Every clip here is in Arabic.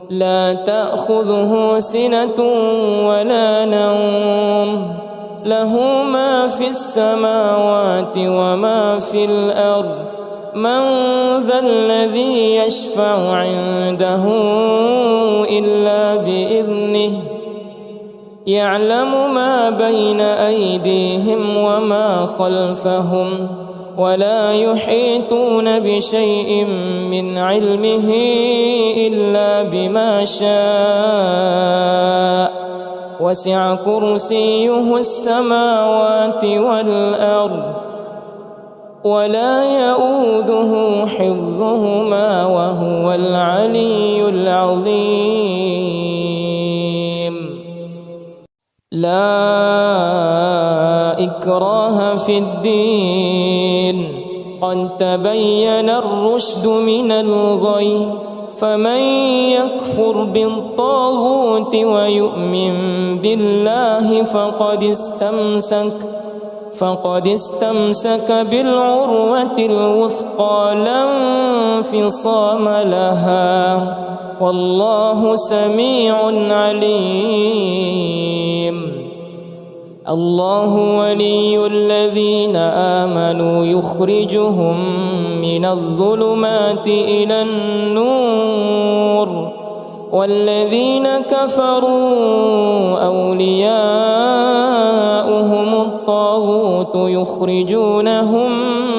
لا تأخذه سنة ولا نوم له ما في السماوات وما في الأرض من ذا الذي يشفع عنده إلا بإذنه يعلم ما بين أيديهم وما خلفهم ولا يحيطون بشيء من علمه إلا بما شاء وسع كرسيه السماوات والأرض ولا يؤوده حفظهما وهو العلي العظيم. لا إكراه في الدين قد تبين الرشد من الغي فمن يكفر بالطاغوت ويؤمن بالله فقد استمسك بالعروة الوثقى لا انفصام لها والله سميع عليم. الله ولي الذين آمنوا يخرجهم من الظلمات إلى النور والذين كفروا أولياؤهم الطاغوت يخرجونهم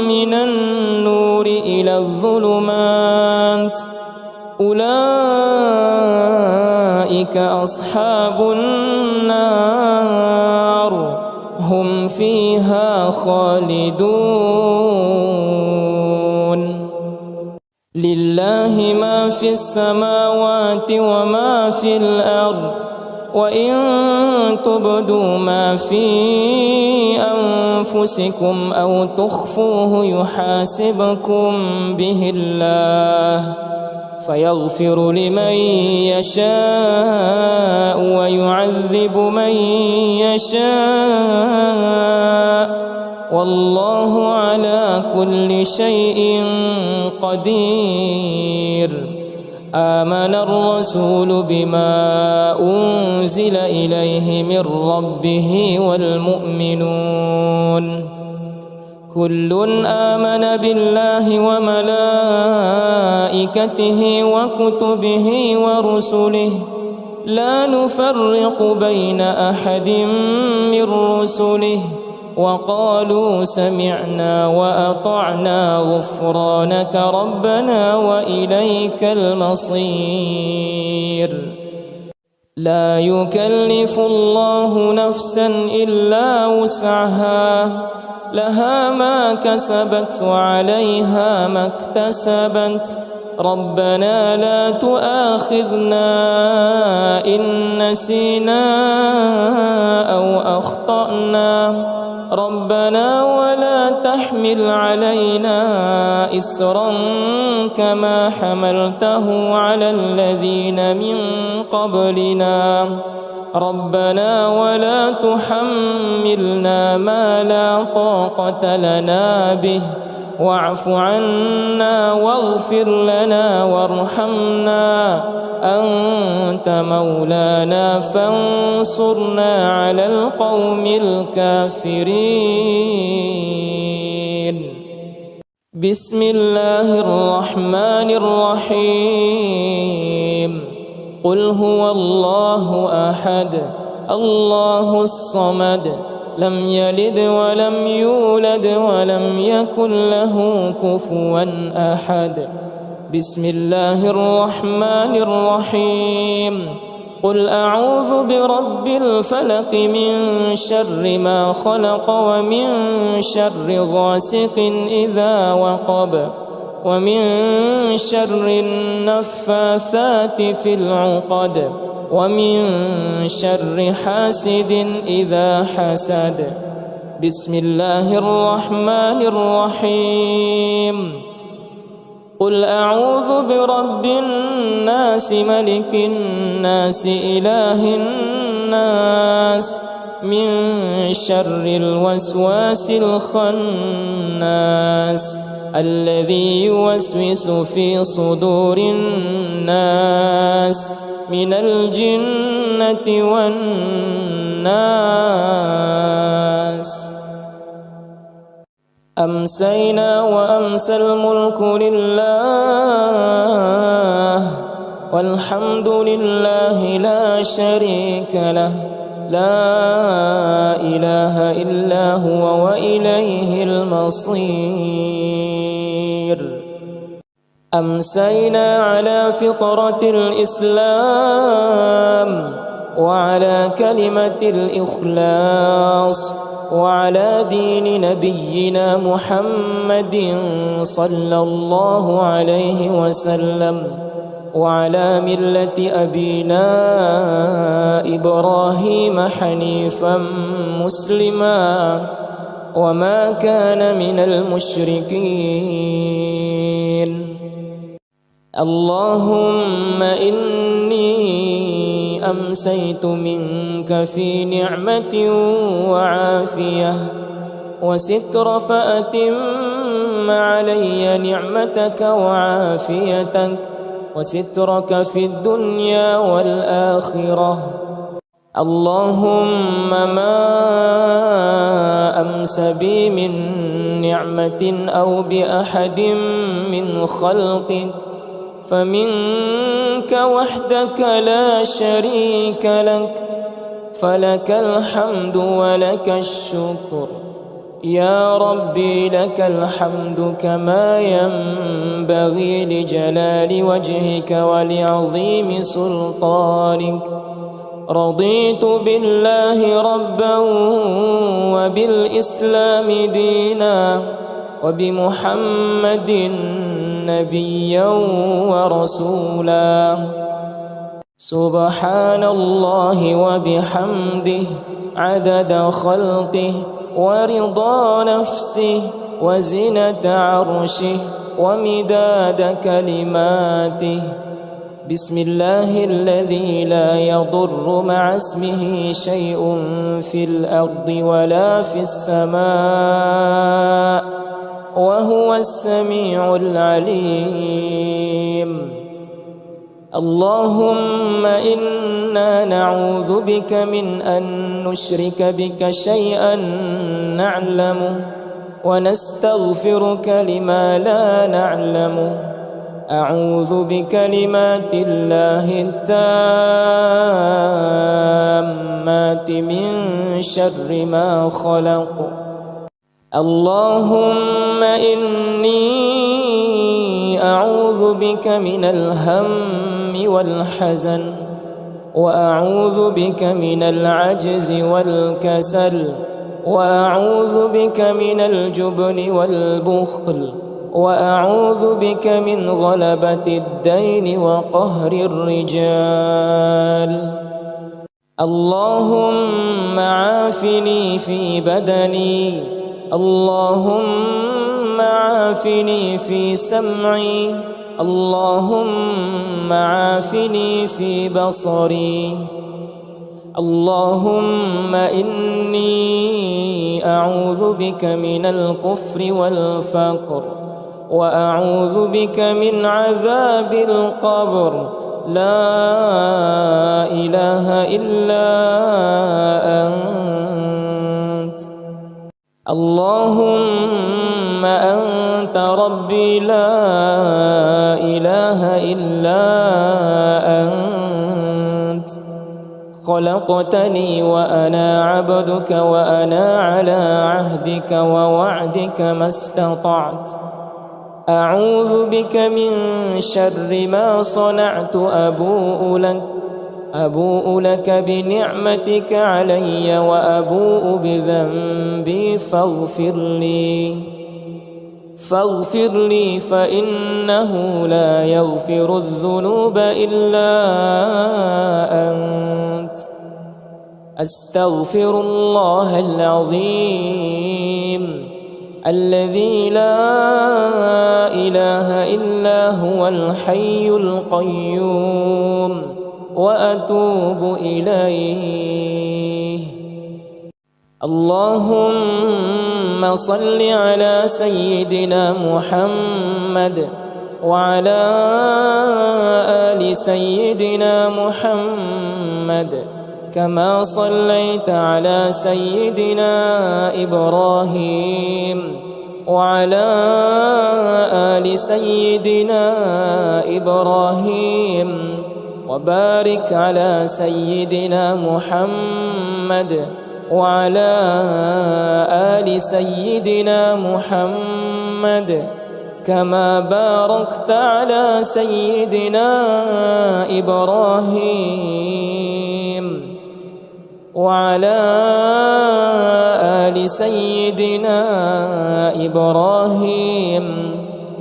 من النور إلى الظلمات أولئك أصحاب النار هم فيها خالدون. لله ما في السماوات وما في الأرض وإن تبدوا ما في أنفسكم أو تخفوه يحاسبكم به الله فيغفر لمن يشاء ويعذب من يشاء والله على كل شيء قدير. آمن الرسول بما أنزل إليه من ربه والمؤمنون كل آمن بالله وملائكته وكتبه ورسله لا نفرق بين أحد من رسله وقالوا سمعنا وأطعنا غفرانك ربنا وإليك المصير. لا يكلف الله نفسا إلا وسعها لها ما كسبت وعليها ما اكتسبت ربنا لا تؤاخذنا إن نسينا أو أخطأنا ربنا ولا تحمل علينا إسرا كما حملته على الذين من قبلنا ربنا ولا تحملنا ما لا طاقة لنا به واعف عنا واغفر لنا وارحمنا أنت مولانا فانصرنا على القوم الكافرين. بسم الله الرحمن الرحيم. قل هو الله أحد الله الصمد لم يلد ولم يولد ولم يكن له كفوا أحد. بسم الله الرحمن الرحيم. قل أعوذ برب الفلق من شر ما خلق ومن شر غاسق إذا وقب ومن شر النفاثات في العقد ومن شر حاسد إذا حسد. بسم الله الرحمن الرحيم. قل أعوذ برب الناس ملك الناس إله الناس من شر الوسواس الخناس الذي يوسوس في صدور الناس من الجنة والناس. أمسينا وأمسى الملك لله والحمد لله لا شريك له، لا إله إلا هو وإليه المصير. أمسينا على فطرة الإسلام وعلى كلمة الإخلاص وعلى دين نبينا محمد صلى الله عليه وسلم وعلى ملة أبينا إبراهيم حنيفا مسلما وما كان من المشركين. اللهم إني أمسيت منك في نعمة وعافية وستر، فأتم علي نعمتك وعافيتك وسترك في الدنيا والآخرة. اللهم ما أمس بي من نعمة أو بأحد من خلقك فمنك وحدك لا شريك لك، فلك الحمد ولك الشكر. يا ربي لك الحمد كما ينبغي لجلال وجهك ولعظيم سلطانك. رضيت بالله ربا وبالإسلام دينا وبمحمد نبيا ورسولا. سبحان الله وبحمده عدد خلقه ورضا نفسه وزنة عرشه ومداد كلماته. بسم الله الذي لا يضر مع اسمه شيء في الأرض ولا في السماء وهو السميع العليم. اللهم إنا نعوذ بك من أن نشرك بك شيئا نعلمه ونستغفرك لما لا نعلمه. أعوذ بكلمات الله التامات من شر ما خلق. اللهم إني أعوذ بك من الهم والحزن وأعوذ بك من العجز والكسل وأعوذ بك من الجبن والبخل وأعوذ بك من غلبة الدين وقهر الرجال. اللهم عافني في بدني، اللهم عافني في سمعي، اللهم عافني في بصري. اللهم إني أعوذ بك من الكفر والفقر وأعوذ بك من عذاب القبر. لا إله إلا أنت. اللهم أنت ربي لا إله إلا أنت. خلقتني وأنا عبدك وأنا على عهدك ووعدك ما استطعت. أعوذ بك من شر ما صنعت. أبوء لك بنعمتك علي وأبوء بذنبي فاغفر لي فإنه لا يغفر الذنوب إلا أنت. أستغفر الله العظيم الذي لا إله إلا هو الحي القيوم وأتوب إليه. اللهم صل على سيدنا محمد وعلى آل سيدنا محمد كما صليت على سيدنا إبراهيم وعلى آل سيدنا إبراهيم وبارك على سيدنا محمد وعلى آل سيدنا محمد كما باركت على سيدنا إبراهيم وعلى آل سيدنا إبراهيم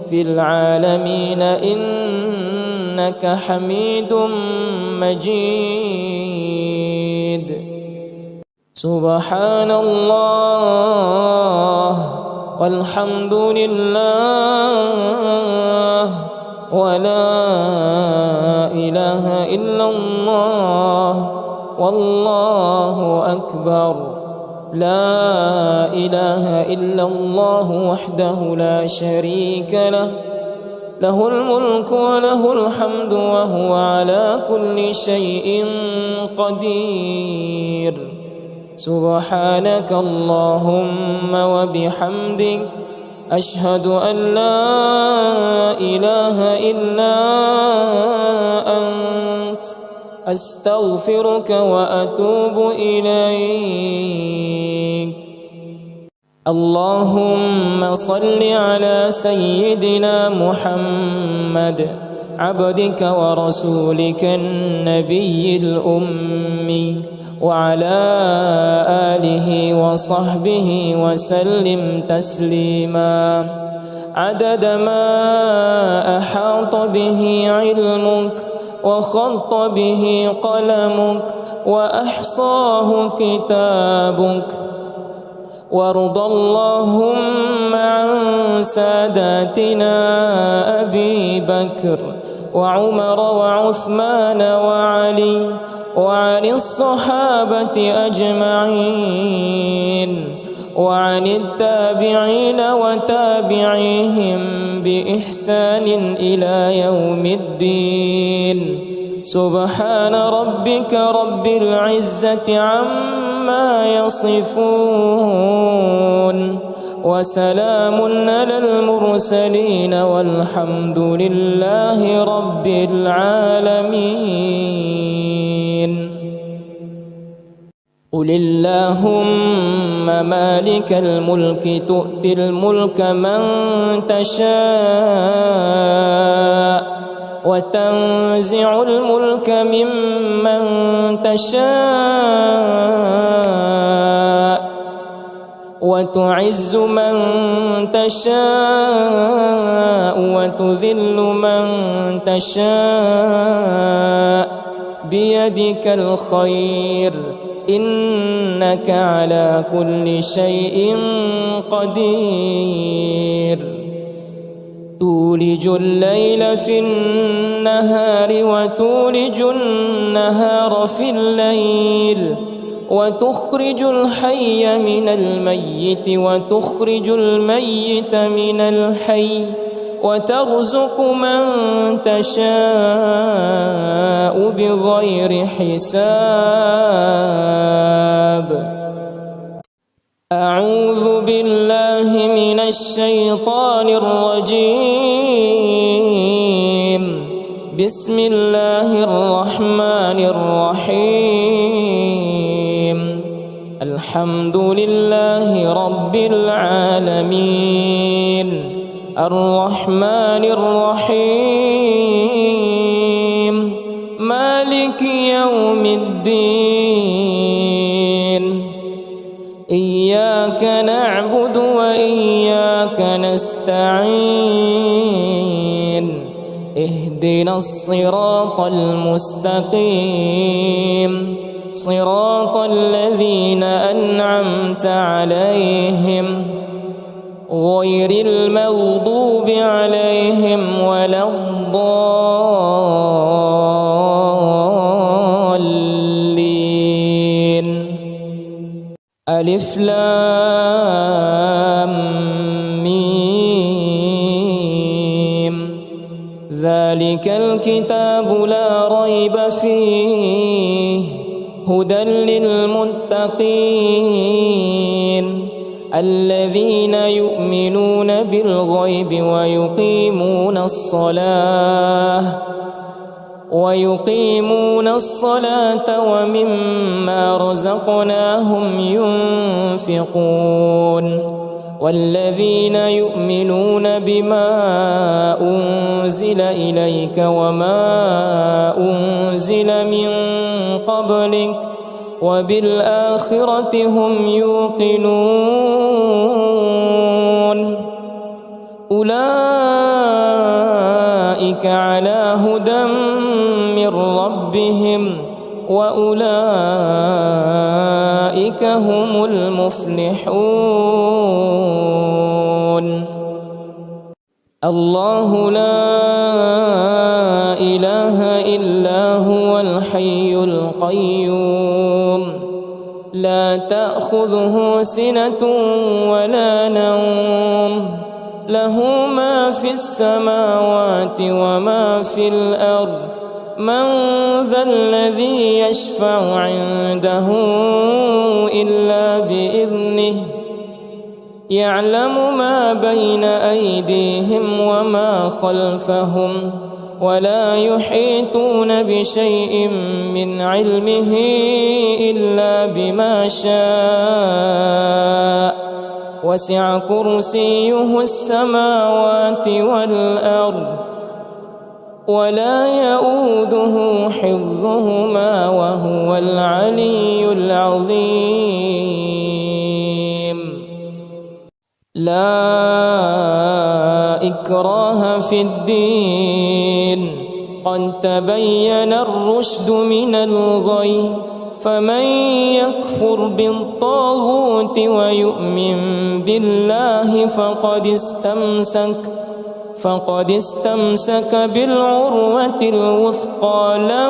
في العالمين إنك حميد مجيد. سبحان الله والحمد لله ولا إله إلا الله والله أكبر. لا إله إلا الله وحده لا شريك له، له الملك وله الحمد وهو على كل شيء قدير. سبحانك اللهم وبحمدك أشهد أن لا إله إلا أنت أستغفرك وأتوب إليك. اللهم صل على سيدنا محمد عبدك ورسولك النبي الأمي وعلى آله وصحبه وسلم تسليما عدد ما أحاط به علمك وخط به قلمك وأحصاه كتابك. وارض اللهم عن ساداتنا أبي بكر وعمر وعثمان وعلي وعن الصحابة أجمعين وعن التابعين وتابعيهم بإحسان إلى يوم الدين. سبحان ربك رب العزة عما يصفون وسلام على المرسلين والحمد لله رب العالمين. قل اللهم مالك الملك تؤتي الملك من تشاء وتنزع الملك ممن تشاء وتعز من تشاء وتذل من تشاء بيدك الخير إنك على كل شيء قدير. تولج الليل في النهار وتولج النهار في الليل وتخرج الحي من الميت وتخرج الميت من الحي وترزق من تشاء بغير حساب. أعوذ بالله من الشيطان الرجيم. بسم الله الرحمن الرحيم. الحمد لله رب العالمين الرحمن الرحيم مالك يوم الدين. إياك نعبد وإياك نستعين. اهدنا الصراط المستقيم صراط الذين أنعمت عليهم غير المغضوب عليهم ولا الضالين. ألف لام ميم ذلك الكتاب لا ريب فيه هدى للمتقين الذين يؤمنون بالغيب ويقيمون الصلاة ومما رزقناهم ينفقون والذين يؤمنون بما أنزل إليك وما أنزل من قبلك وبالآخرة هم يوقنون أولئك على هدى من ربهم وأولئك هم المفلحون الله لا إله إلا هو الحي القيوم لا تأخذه سنة ولا نوم له ما في السماوات وما في الأرض من ذا الذي يشفع عنده إلا بإذنه يعلم ما بين أيديهم وما خلفهم ولا يحيطون بشيء من علمه إلا بما شاء وسع كرسيه السماوات والأرض ولا يؤوده حفظهما وهو العلي العظيم لا إكراه في الدين قد تبين الرشد من الغي فمن يكفر بالطاغوت ويؤمن بالله فقد استمسك بالعروة الوثقى لا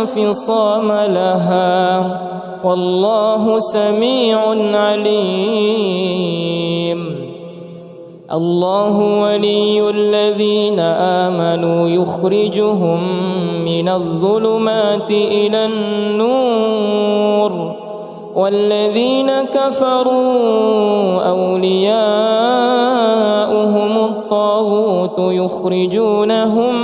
انفصام لها والله سميع عليم الله ولي الذين آمنوا يخرجهم من الظلمات إلى النور والذين كفروا أولياؤهم الطاغوت يخرجونهم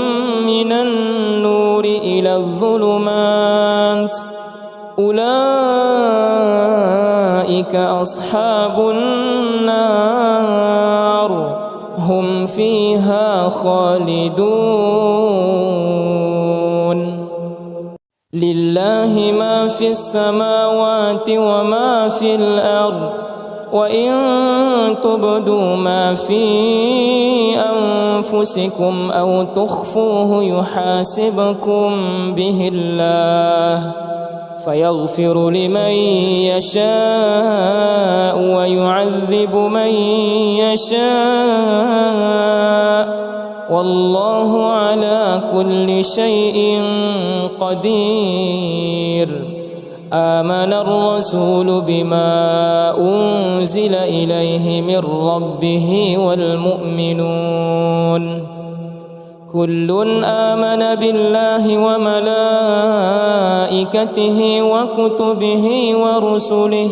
من النور إلى الظلمات أولئك أصحاب النار هم فيها خالدون لله ما في السماوات وما في الأرض وإن تبدوا ما في أنفسكم أو تخفوه يحاسبكم به الله فيغفر لمن يشاء ويعذب من يشاء والله على كل شيء قدير آمن الرسول بما أنزل إليه من ربه والمؤمنون كل آمن بالله وملائكته وكتبه ورسله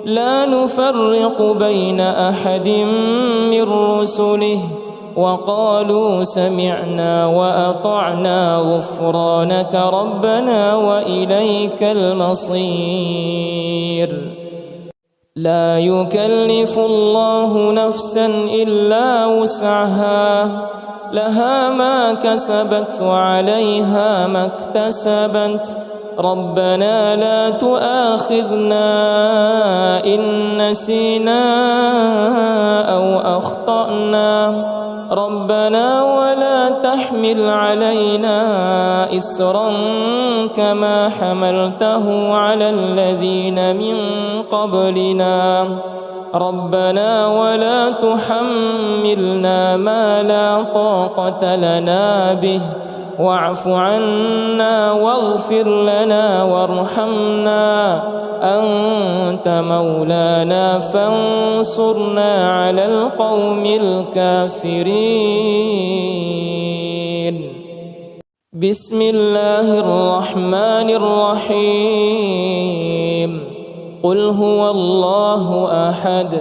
لا نفرق بين أحد من رسله وقالوا سمعنا وأطعنا غفرانك ربنا وإليك المصير لا يكلف الله نفسا إلا وسعها لها ما كسبت وعليها ما اكتسبت ربنا لا تؤاخذنا إن نسينا أو أخطأنا ربنا ولا تحمل علينا إسرا كما حملته على الذين من قبلنا ربنا ولا تحملنا ما لا طاقة لنا به واعف عنا واغفر لنا وارحمنا أنت مولانا فانصرنا على القوم الكافرين. بسم الله الرحمن الرحيم. قل هو الله أحد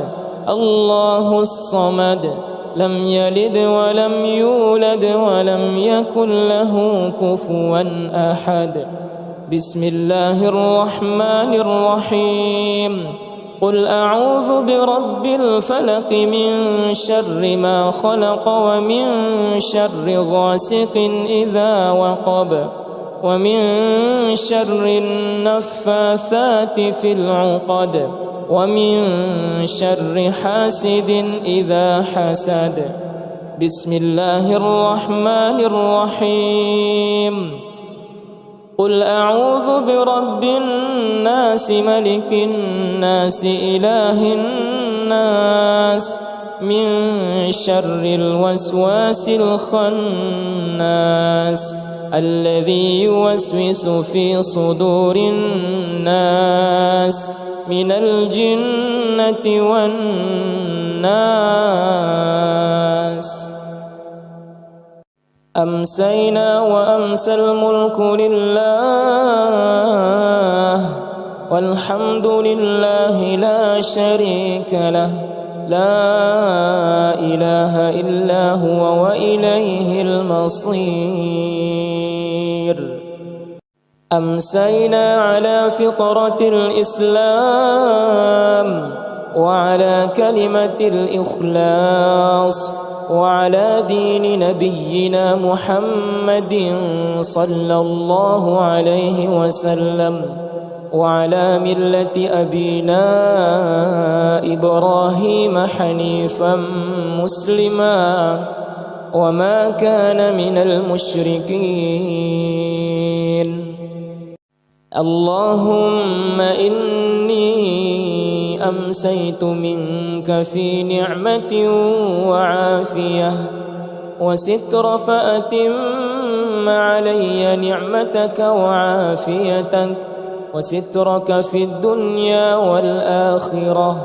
الله الصمد لم يلد ولم يولد ولم يكن له كفوا أحد. بسم الله الرحمن الرحيم. قل أعوذ برب الفلق من شر ما خلق ومن شر غاسق إذا وقب ومن شر النفاثات في العقد ومن شر حاسد إذا حسد. بسم الله الرحمن الرحيم. قل أعوذ برب الناس ملك الناس إله الناس من شر الوسواس الخناس الذي يوسوس في صدور الناس من الجنة والناس. أمسينا وأمسى الملك لله والحمد لله لا شريك له لا إله إلا هو وإليه المصير. أمسينا على فطرة الإسلام وعلى كلمة الإخلاص وعلى دين نبينا محمد صلى الله عليه وسلم وعلى ملة أبينا إبراهيم حنيفا مسلما وما كان من المشركين. اللهم إني أمسيت منك في نعمة وعافية وستر فأتم علي نعمتك وعافيتك وسترك في الدنيا والآخرة.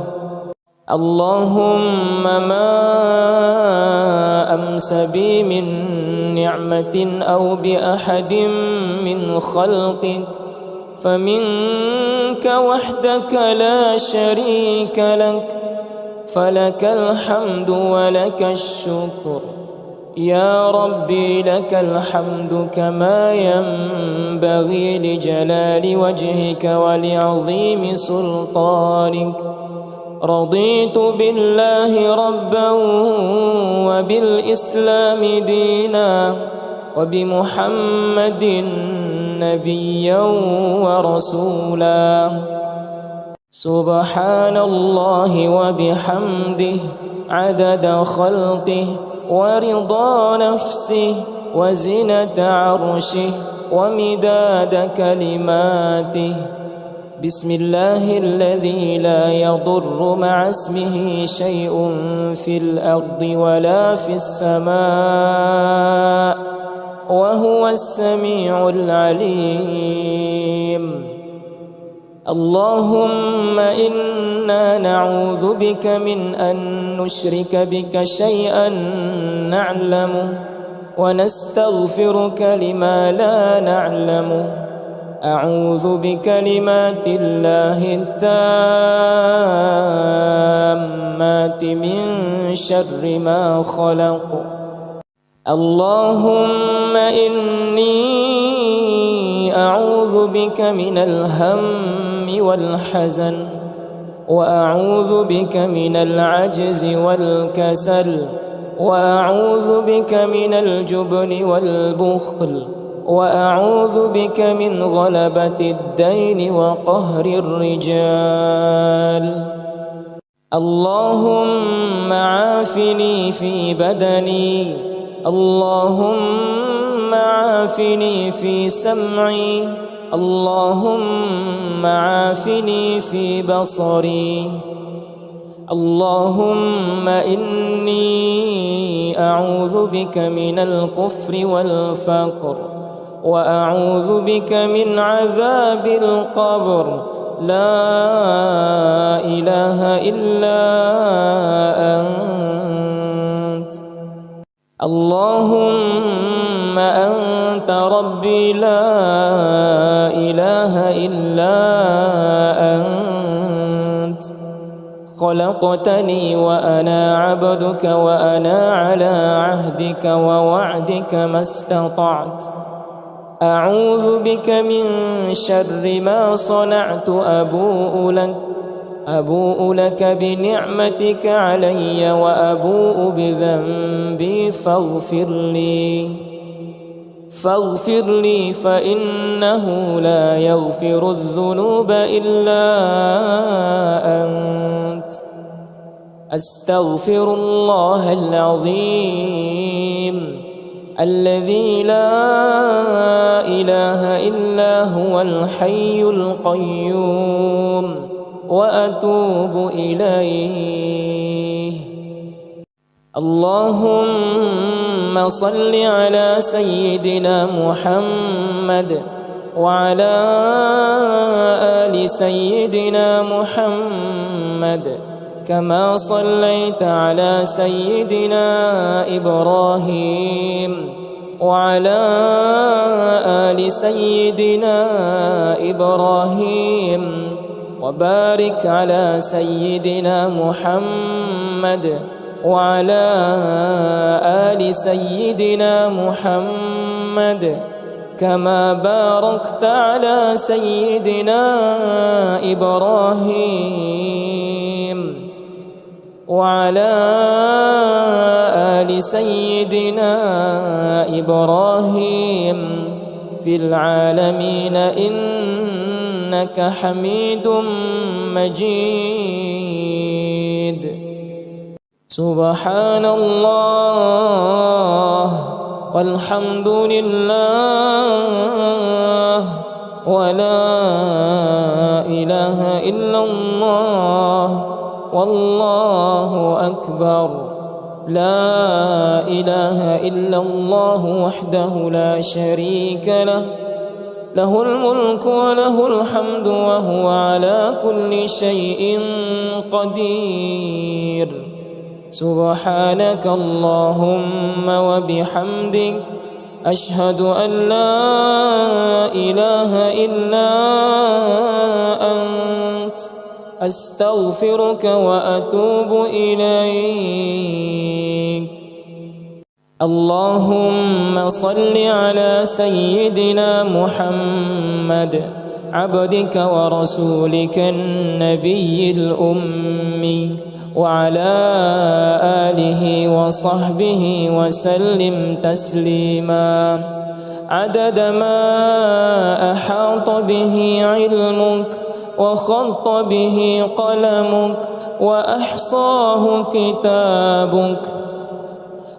اللهم ما أمس بي من نعمة أو بأحد من خلقك فمنك وحدك لا شريك لك فلك الحمد ولك الشكر. يا ربي لك الحمد كما ينبغي لجلال وجهك ولعظيم سلطانك. رضيت بالله ربا وبالإسلام دينا وبمحمد نبيا ورسولا. سبحان الله وبحمده عدد خلقه ورضا نفسه وزنة عرشه ومداد كلماته. بسم الله الذي لا يضر مع اسمه شيء في الأرض ولا في السماء وهو السميع العليم. اللهم إنا نعوذ بك من أن نشرك بك شيئا نعلمه ونستغفرك لما لا نعلمه. أعوذ بكلمات الله التامات من شر ما خلق. اللهم إني أعوذ بك من الهم والحزن وأعوذ بك من العجز والكسل وأعوذ بك من الجبن والبخل وأعوذ بك من غلبة الدين وقهر الرجال. اللهم عافني في بدني اللهم عافني في سمعي اللهم عافني في بصري. اللهم إني أعوذ بك من الكفر والفقر وأعوذ بك من عذاب القبر لا إله إلا أنت اللهم أنت ربي لا إله إلا أنت خلقتني وأنا عبدك وأنا على عهدك ووعدك ما استطعت أعوذ بك من شر ما صنعت أبوء لك بنعمتك علي وأبوء بذنبي فاغفر لي فإنه لا يغفر الذنوب إلا أنت أستغفر الله العظيم الذي لا إله إلا هو الحي القيوم وأتوب إليه اللهم صل على سيدنا محمد وعلى آل سيدنا محمد كما صليت على سيدنا إبراهيم وعلى آل سيدنا إبراهيم وبارك على سيدنا محمد وعلى آل سيدنا محمد كما باركت على سيدنا إبراهيم وعلى آل سيدنا إبراهيم في العالمين إنك حميد مجيد سبحان الله والحمد لله ولا إله إلا الله والله أكبر لا إله إلا الله وحده لا شريك له له الملك وله الحمد وهو على كل شيء قدير سبحانك اللهم وبحمدك أشهد أن لا إله إلا أنت أستغفرك وأتوب إليك اللهم صل على سيدنا محمد عبدك ورسولك النبي الأمي وعلى آله وصحبه وسلم تسليما عدد ما أحاط به علمك وخط به قلمك وأحصاه كتابك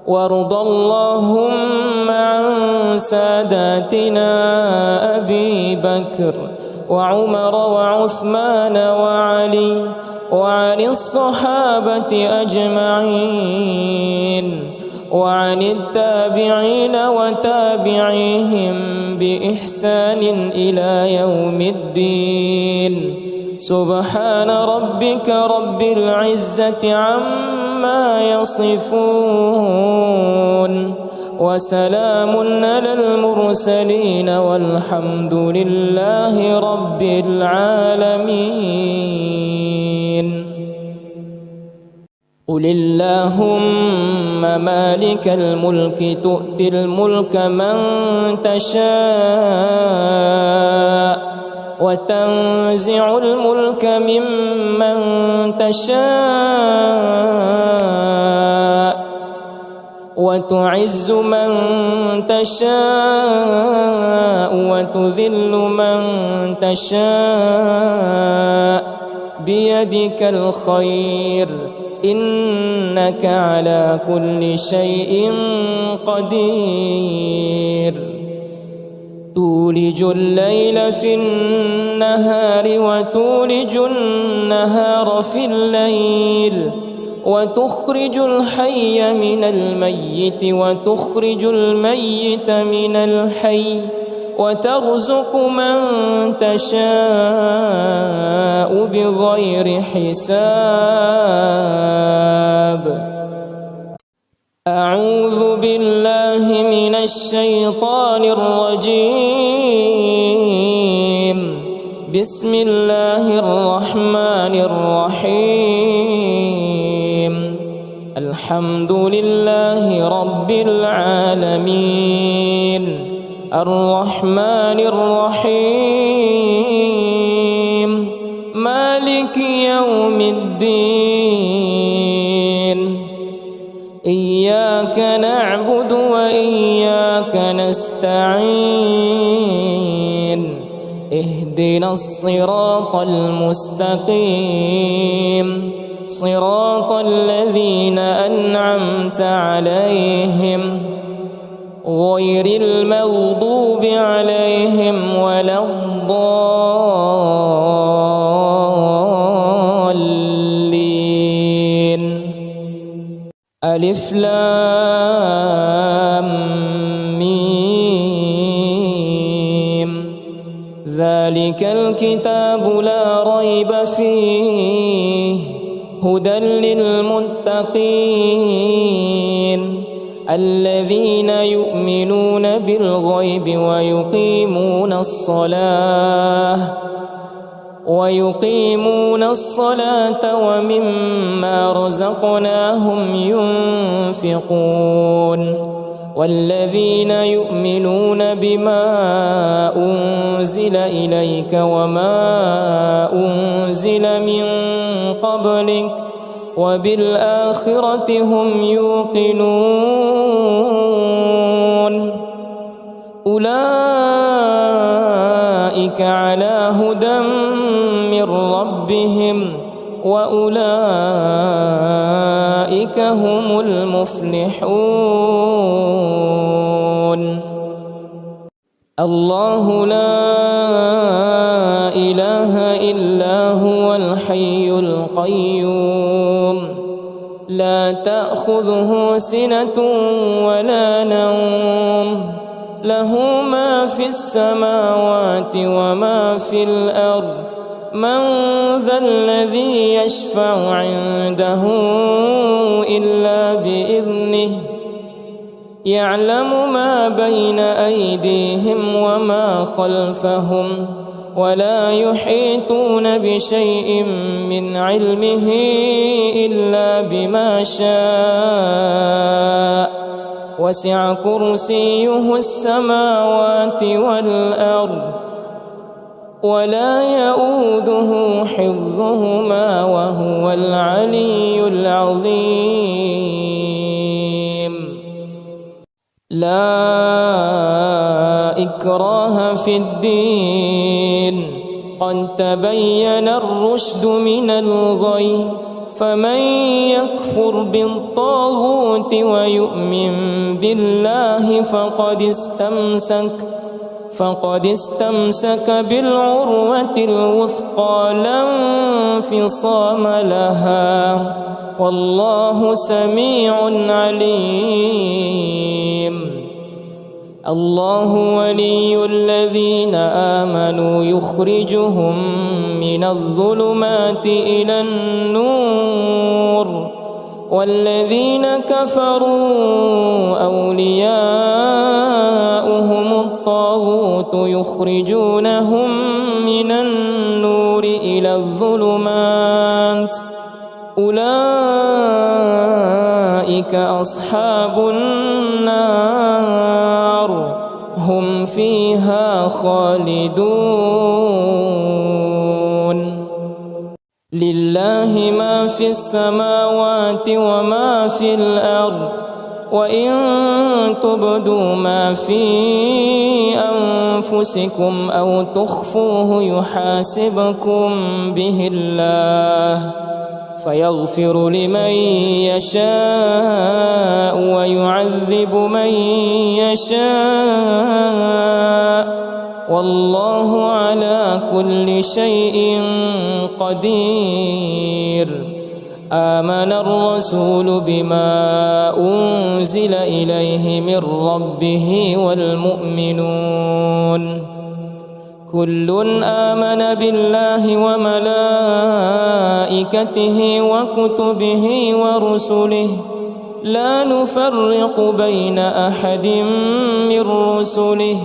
وارض اللهم عن ساداتنا أبي بكر وعمر وعثمان وعلي وعن الصحابة أجمعين وعن التابعين وتابعيهم بإحسان إلى يوم الدين سبحان ربك رب العزة عما يصفون وسلام على المرسلين والحمد لله رب العالمين قل اللهم مالك الملك تؤتي الملك من تشاء وتنزع الملك ممن تشاء وتعز من تشاء وتذل من تشاء بيدك الخير إنك على كل شيء قدير تولج الليل في النهار وتولج النهار في الليل وتخرج الحي من الميت وتخرج الميت من الحي وترزق من تشاء بغير حساب. أعوذ بالله من الشيطان الرجيم. بسم الله الرحمن الرحيم. الحمد لله رب العالمين الرحمن الرحيم مالك يوم الدين. إياك نعبد وإياك نستعين. اهدنا الصراط المستقيم صراط الذين أنعمت عليهم غير المغضوب عليهم ولا الضالين. ألف لام ميم. ذلك الكتاب لا ريب فيه هدى للمتقين الذين يؤمنون بالغيب ويقيمون الصلاة ومما رزقناهم ينفقون والذين يؤمنون بما أنزل إليك وما أنزل من قبلك وبالآخرة هم يوقنون. أولئك على هدى من ربهم وأولئك هم المفلحون. الله لا إله إلا هو الحي القيوم لا تأخذه سنة ولا نوم له ما في السماوات وما في الأرض. من ذا الذي يشفع عنده إلا بإذنه يعلم ما بين أيديهم وما خلفهم ولا يحيطون بشيء من علمه إلا بما شاء وسع كرسيه السماوات والأرض ولا يؤوده حفظهما وهو العلي العظيم. لا إكراه في الدين قد تبين الرشد من الغي فمن يكفر بالطاغوت ويؤمن بالله فقد استمسك بالعروة الوثقى لا انفصام لها والله سميع عليم. الله ولي الذين آمنوا يخرجهم من الظلمات إلى النور والذين كفروا أولياؤهم الطاغوت يخرجونهم من النور إلى الظلمات أولئك أصحاب النار هم فيها خالدون. لله ما في السماوات وما في الأرض وإن تبدوا ما في أنفسكم أو تخفوه يحاسبكم به الله فيغفر لمن يشاء ويعذب من يشاء والله على كل شيء قدير. آمن الرسول بما أنزل إليه من ربه والمؤمنون كل آمن بالله وملائكته وكتبه ورسله لا نفرق بين أحد من رسله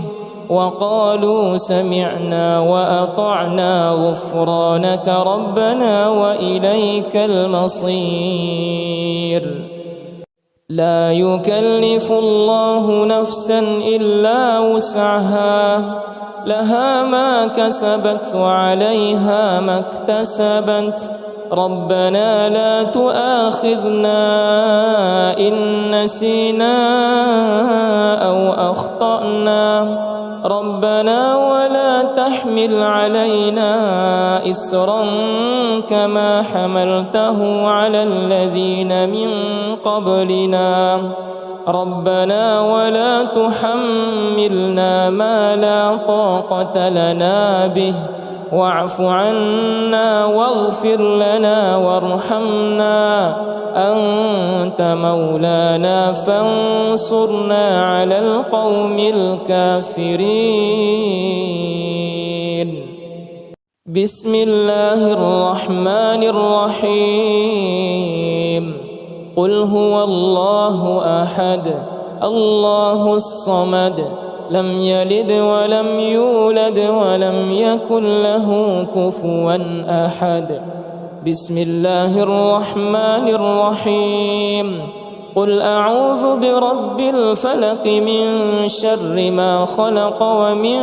وقالوا سمعنا وأطعنا غفرانك ربنا وإليك المصير لا يكلف الله نفسا إلا وسعها لها ما كسبت وعليها ما اكتسبت ربنا لا تؤاخذنا إن نسينا أو أخطأنا ربنا ولا تحمل علينا إسرا كما حملته على الذين من قبلنا ربنا ولا تحملنا ما لا طاقة لنا به واعف عنا واغفر لنا وارحمنا أنت مولانا فانصرنا على القوم الكافرين بسم الله الرحمن الرحيم قل هو الله أحد الله الصمد لم يلد ولم يولد ولم يكن له كفوا أحد بسم الله الرحمن الرحيم قل أعوذ برب الفلق من شر ما خلق ومن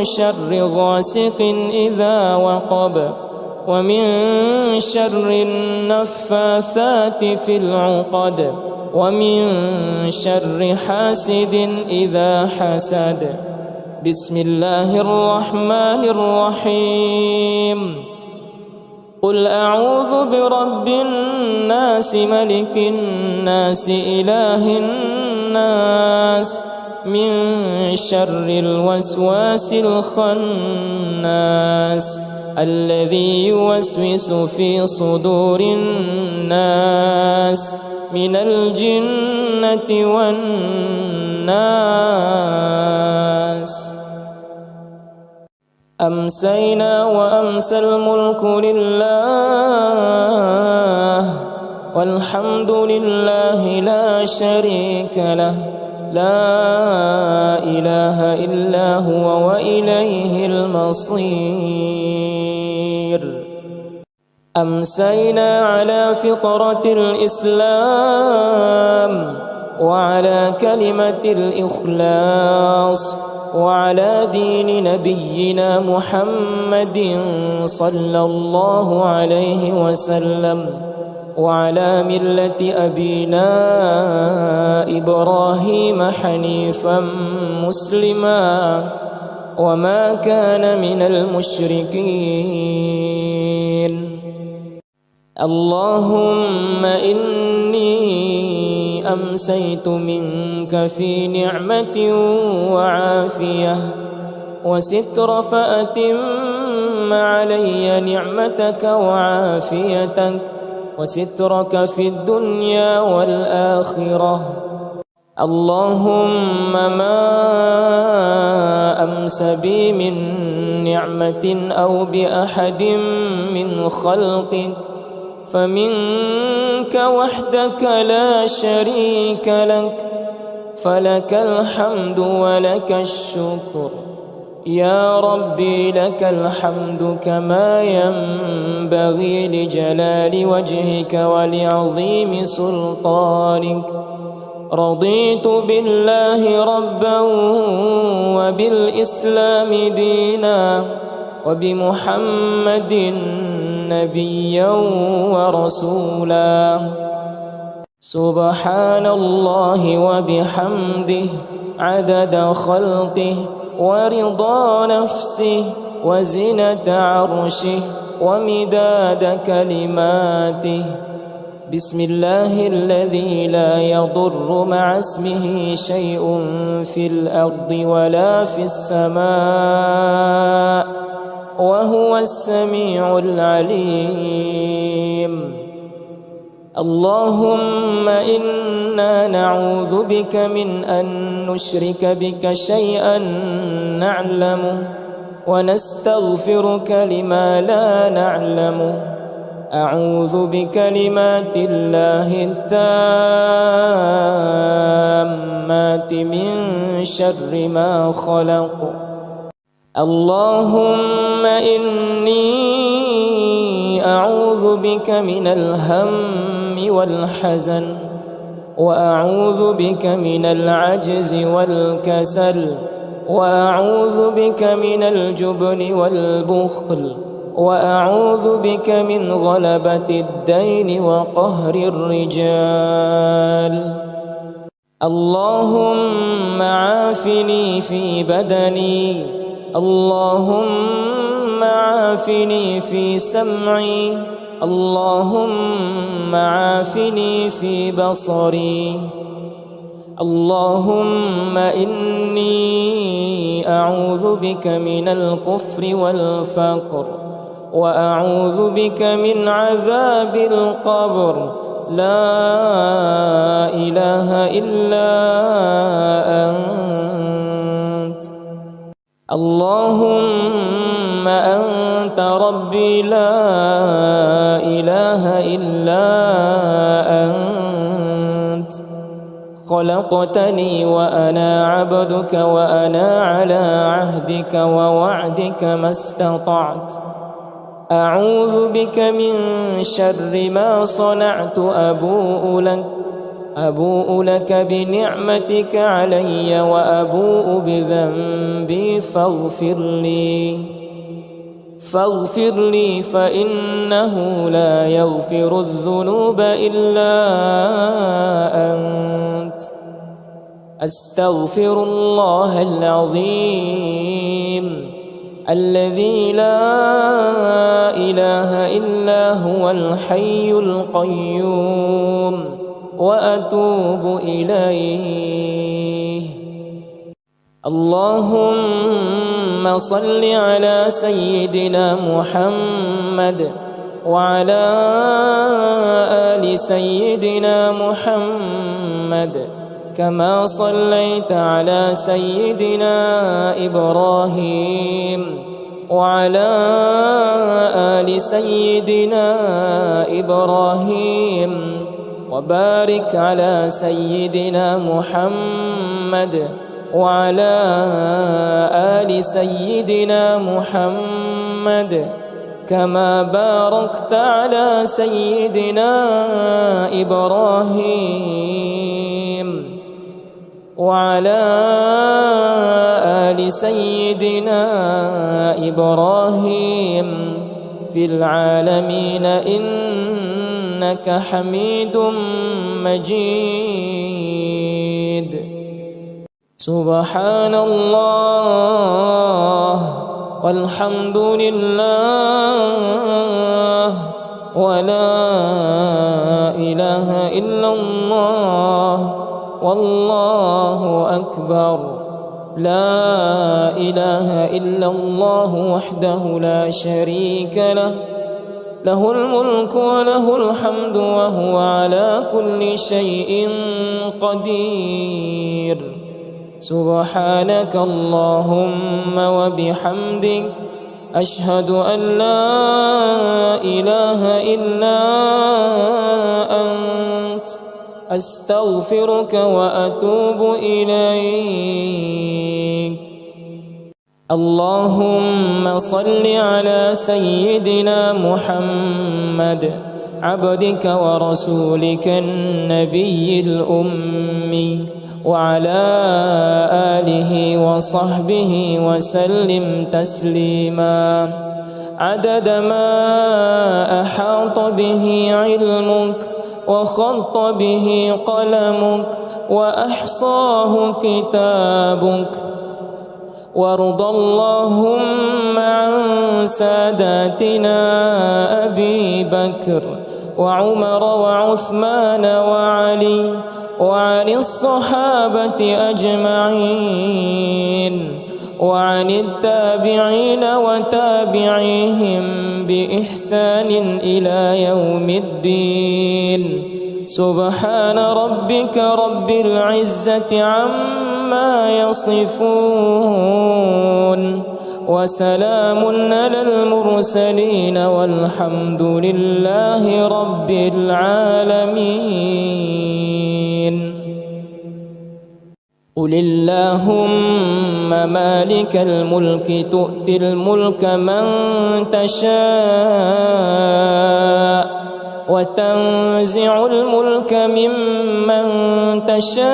شر غاسق إذا وقب ومن شر النفاثات في العقد ومن شر حاسد إذا حسد بسم الله الرحمن الرحيم قل أعوذ برب الناس ملك الناس إله الناس من شر الوسواس الخناس الذي يوسوس في صدور الناس من الجنة والناس أمسينا وأمسى الملك لله والحمد لله لا شريك له لا إله إلا هو وإليه المصير أمسينا على فطرة الإسلام وعلى كلمة الإخلاص وعلى دين نبينا محمد صلى الله عليه وسلم وعلى ملة أبينا إبراهيم حنيفا مسلما وما كان من المشركين اللهم إني أمسيت منك في نعمة وعافية وستر فأتم علي نعمتك وعافيتك وسترك في الدنيا والآخرة اللهم ما أمس بي من نعمة أو بأحد من خلقك فمنك وحدك لا شريك لك فلك الحمد ولك الشكر يا ربي لك الحمد كما ينبغي لجلال وجهك ولعظيم سلطانك رضيت بالله ربا وبالإسلام دينا وبمحمد نبيا ورسولا سبحان الله وبحمده عدد خلقه ورضا نفسه وزنة عرشه ومداد كلماته بسم الله الذي لا يضر مع اسمه شيء في الأرض ولا في السماء وهو السميع العليم اللهم إنا نعوذ بك من أن نشرك بك شيئا نعلمه ونستغفرك لما لا نعلمه. أعوذ بكلمات الله التامات من شر ما خلق. اللهم إني أعوذ بك من الهم والحزن، وأعوذ بك من العجز والكسل، وأعوذ بك من الجبن والبخل، وأعوذ بك من غلبة الدين وقهر الرجال. اللهم عافني في بدني، اللهم عافني في سمعي، اللهم عافني في بصري. اللهم إني أعوذ بك من الكفر والفقر، وأعوذ بك من عذاب القبر. لا إله إلا أنت. اللهم أنت ربي لا إله إلا أنت. خلقتني وأنا عبدك، وأنا على عهدك ووعدك ما استطعت. أعوذ بك من شر ما صنعت. أبوء لك بنعمتك علي وأبوء بذنبي فاغفر لي فإنه لا يغفر الذنوب إلا أنت. أستغفر الله العظيم الذي لا إله إلا هو الحي القيوم، وأتوب إليه. اللهم صل على سيدنا محمد وعلى آل سيدنا محمد، كما صليت على سيدنا إبراهيم وعلى آل سيدنا إبراهيم، وبارك على سيدنا محمد وعلى آل سيدنا محمد، كما باركت على سيدنا إبراهيم وعلى آل سيدنا إبراهيم في العالمين إنك حميد مجيد. سبحان الله والحمد لله ولا إله إلا الله والله أكبر. لا إله إلا الله وحده لا شريك له، له الملك وله الحمد وهو على كل شيء قدير. سبحانك اللهم وبحمدك، أشهد أن لا إله إلا أنت، أستغفرك وأتوب إليك. اللهم صل على سيدنا محمد عبدك ورسولك النبي الأمي، وعلى آله وصحبه وسلم تسليما عدد ما أحاط به علمك وخط به قلمك وأحصاه كتابك. وارض اللهم عن ساداتنا أبي بكر وعمر وعثمان وعلي وعن الصحابة أجمعين، وعن التابعين وتابعيهم بإحسان إلى يوم الدين. سبحان ربك رب العزة عما يصفون، وسلام على المرسلين، والحمد لله رب العالمين. قل اللهم مالك الملك تؤتي الملك من تشاء وتنزع الملك ممن تشاء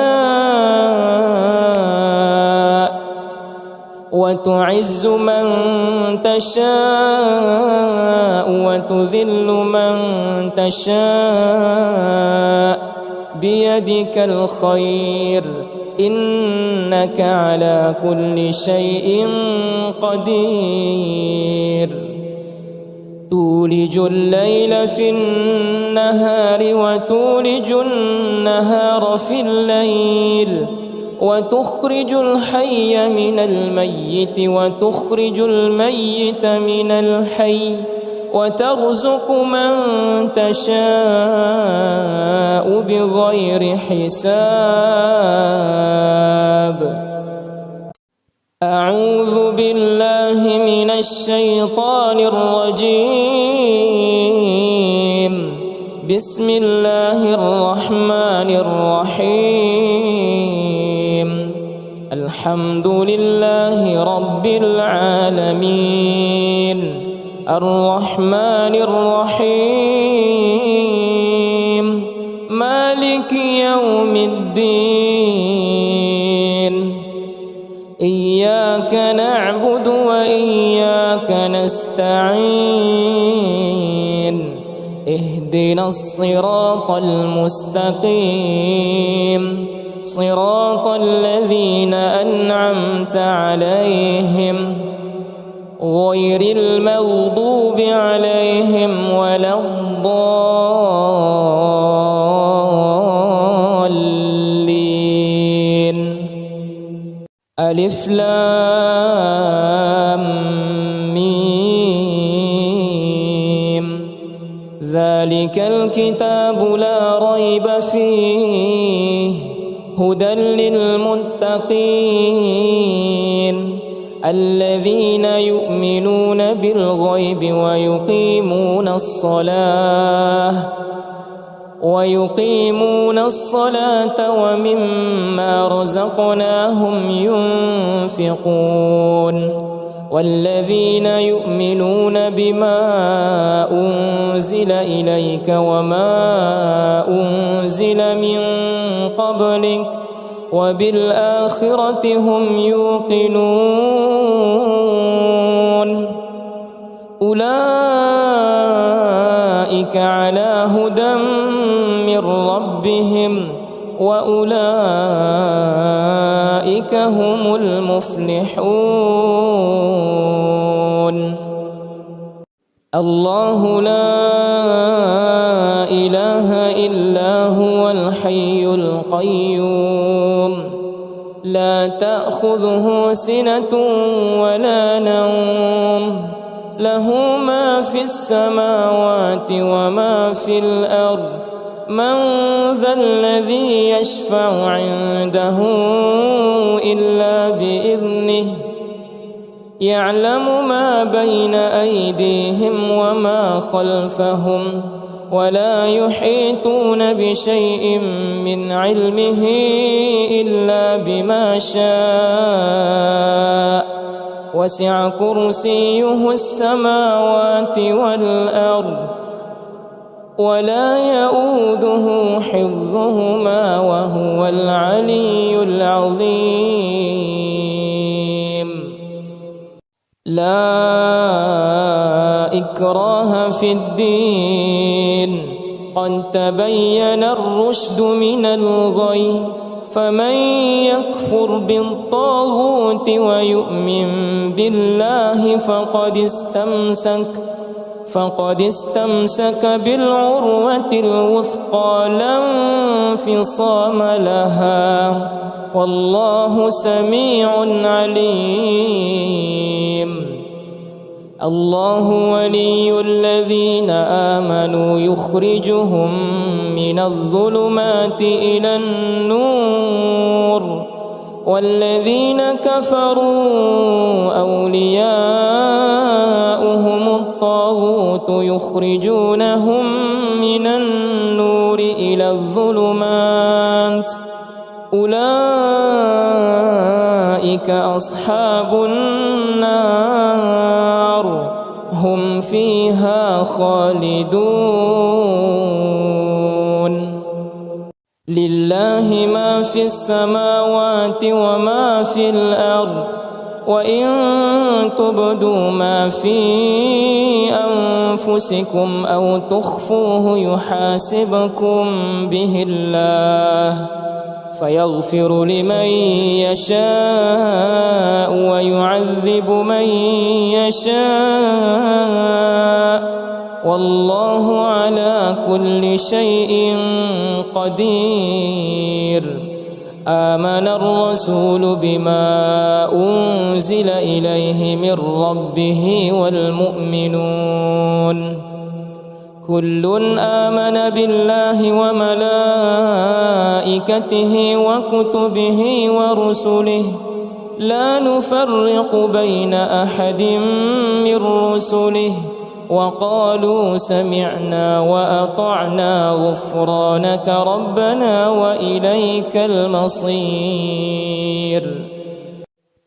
وتعز من تشاء وتذل من تشاء بيدك الخير، إنك على كل شيء قدير. تولج الليل في النهار وتولج النهار في الليل، وتخرج الحي من الميت وتخرج الميت من الحي، وترزق من تشاء بغير حساب. أعوذ بالله من الشيطان الرجيم. بسم الله الرحمن الرحيم. الحمد لله رب العالمين، الرحمن الرحيم، مالك يوم الدين. إياك نعبد وإياك نستعين، اهدنا الصراط المستقيم، صراط الذين أنعمت عليهم غير المغضوب عليهم ولا الضالين. ألف لام ميم. ذلك الكتاب لا ريب فيه، هدى للمتقين الذين يؤمنون بالغيب ويقيمون الصلاة ومما رزقناهم ينفقون، والذين يؤمنون بما أنزل إليك وما أنزل من قبلك وبالآخرة هم يوقنون. أولئك على هدى من ربهم وأولئك هم المفلحون. الله لا إله إلا هو الحي القيوم، لا تأخذه سنة ولا نوم، له ما في السماوات وما في الأرض. من ذا الذي يشفع عنده إلا بإذنه، يعلم ما بين أيديهم وما خلفهم، ولا يحيطون بشيء من علمه إلا بما شاء، وسع كرسيه السماوات والأرض، ولا يؤوده حفظهما وهو العلي العظيم. لا إكراه في الدين، قد تبين الرشد من الغي، فمن يكفر بالطاغوت ويؤمن بالله فقد استمسك بالعروة الوثقى لا انفصام لها، والله سميع عليم. الله ولي الذين آمنوا يخرجهم من الظلمات إلى النور، والذين كفروا أولياؤهم الطاغوت يخرجونهم من النور إلى الظلمات، أولئك أصحاب النار هم فيها خالدون. لله ما في السماوات وما في الأرض، وإن تبدوا ما في أنفسكم أو تخفوه يحاسبكم به الله، فيغفر لمن يشاء ويعذب من يشاء، والله على كل شيء قدير. آمن الرسول بما أنزل إليه من ربه والمؤمنون كل آمن بالله وملائكته وكتبه ورسله لا نفرق بين أحد من رسله، وقالوا سمعنا وأطعنا غفرانك ربنا وإليك المصير.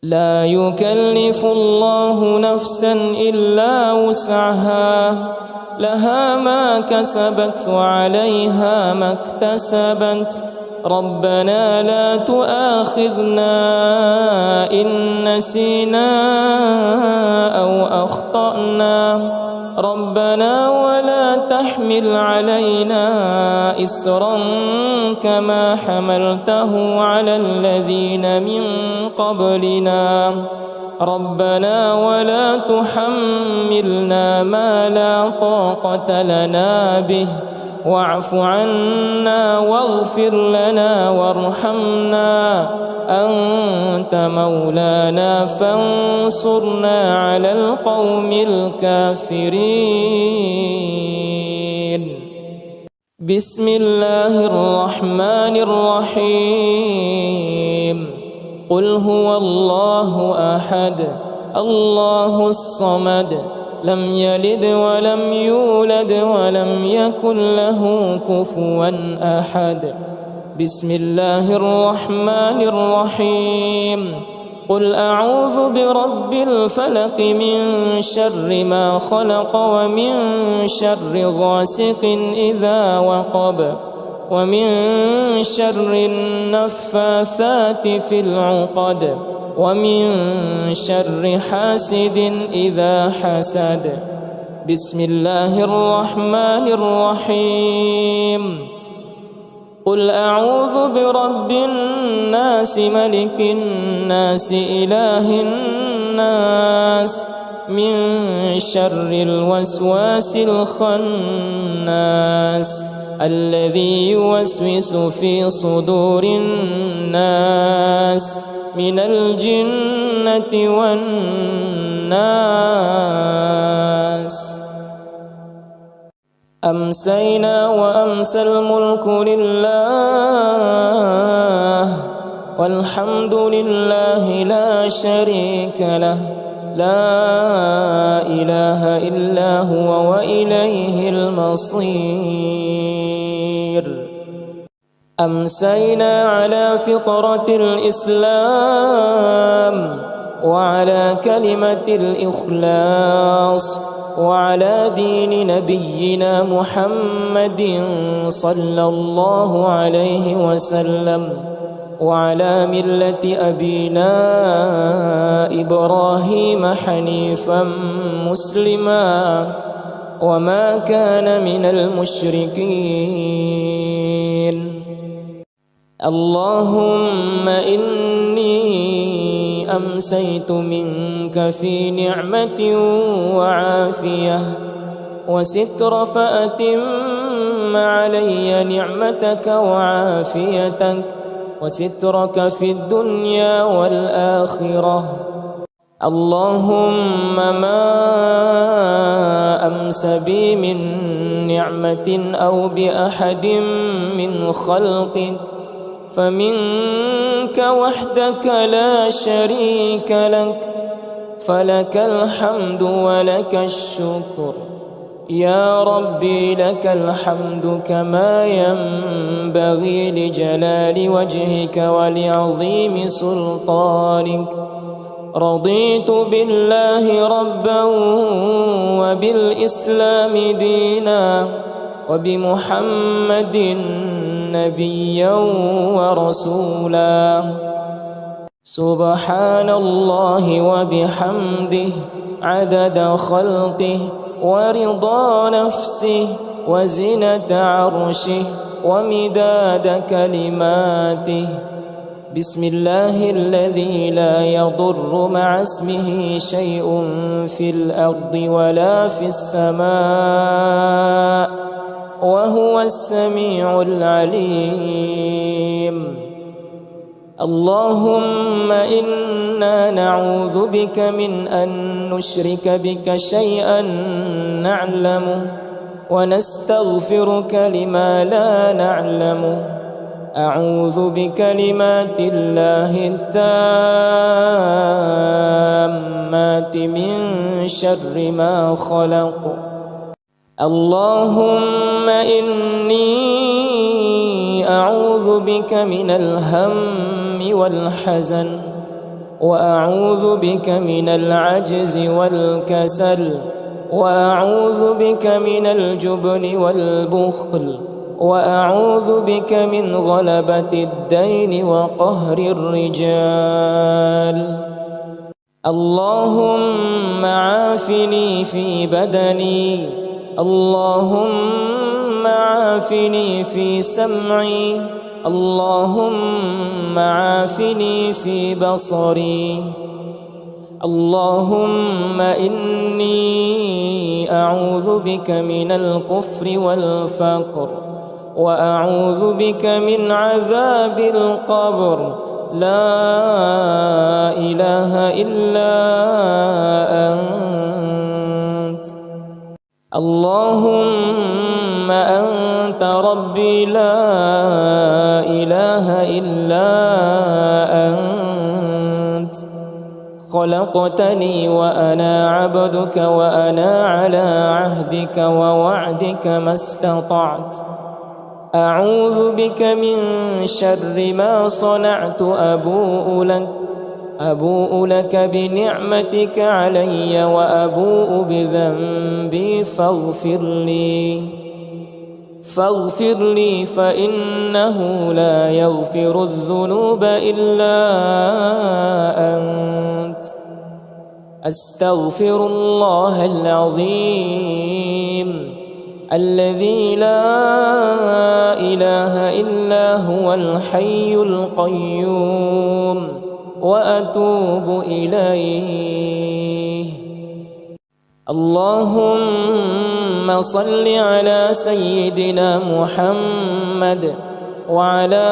لا يكلف الله نفسا إلا وسعها، لها ما كسبت وعليها ما اكتسبت، ربنا لا تؤاخذنا إن نسينا أو أخطأنا، ربنا ولا تحمل علينا إسرا كما حملته على الذين من قبلنا، ربنا ولا تحملنا ما لا طاقة لنا به، واعف عنا واغفر لنا وارحمنا، أنت مولانا فانصرنا على القوم الكافرين. بسم الله الرحمن الرحيم. قل هو الله أحد الله الصمد لم يلد ولم يولد ولم يكن له كفوا أحد. بسم الله الرحمن الرحيم. قل أعوذ برب الفلق من شر ما خلق ومن شر غاسق إذا وقب ومن شر النفاثات في العقد ومن شر حاسد إذا حسد. بسم الله الرحمن الرحيم. قل أعوذ برب الناس ملك الناس إله الناس من شر الوسواس الخناس الذي يوسوس في صدور الناس من الجنة والناس. أمسينا وأمسى الملك لله والحمد لله لا شريك له لا إله إلا هو وإليه المصير. أمسينا على فطرة الإسلام وعلى كلمة الإخلاص وعلى دين نبينا محمد صلى الله عليه وسلم وعلى ملة أبينا إبراهيم حنيفا مسلما وما كان من المشركين. اللهم إني أمسيت منك في نعمة وعافية وستر، فأتم علي نعمتك وعافيتك وسترك في الدنيا والآخرة. اللهم ما أمس بي من نعمة أو بأحد من خلقك فمنك وحدك لا شريك لك، فلك الحمد ولك الشكر. يا ربي لك الحمد كما ينبغي لجلال وجهك ولعظيم سلطانك. رضيت بالله ربا وبالإسلام دينا وبمحمد نبيا ورسولا. سبحان الله وبحمده عدد خلقه ورضا نفسه وزنة عرشه ومداد كلماته. بسم الله الذي لا يضر مع اسمه شيء في الأرض ولا في السماء وهو السميع العليم. اللهم إنا نعوذ بك من أن نشرك بك شيئا نعلمه ونستغفرك لما لا نعلمه. أعوذ بكلمات الله التامات من شر ما خلق. اللهم إني أعوذ بك من الهم والحزن، وأعوذ بك من العجز والكسل، وأعوذ بك من الجبن والبخل، وأعوذ بك من غلبة الدين وقهر الرجال. اللهم عافني في بدني، اللهم عافني في سمعي، اللهم عافني في بصري. اللهم إني أعوذ بك من الكفر والفقر، وأعوذ بك من عذاب القبر. لا إله إلا أنت. اللهم أنت ربي لا إله إلا أنت. خلقتني وأنا عبدك وأنا على عهدك ووعدك ما استطعت. أعوذ بك من شر ما صنعت. أبوء لك بنعمتك علي وأبوء بذنبي فاغفر لي فإنه لا يغفر الذنوب إلا أنت. أستغفر الله العظيم الذي لا إله إلا هو الحي القيوم وأتوب إليه. اللهم صل على سيدنا محمد وعلى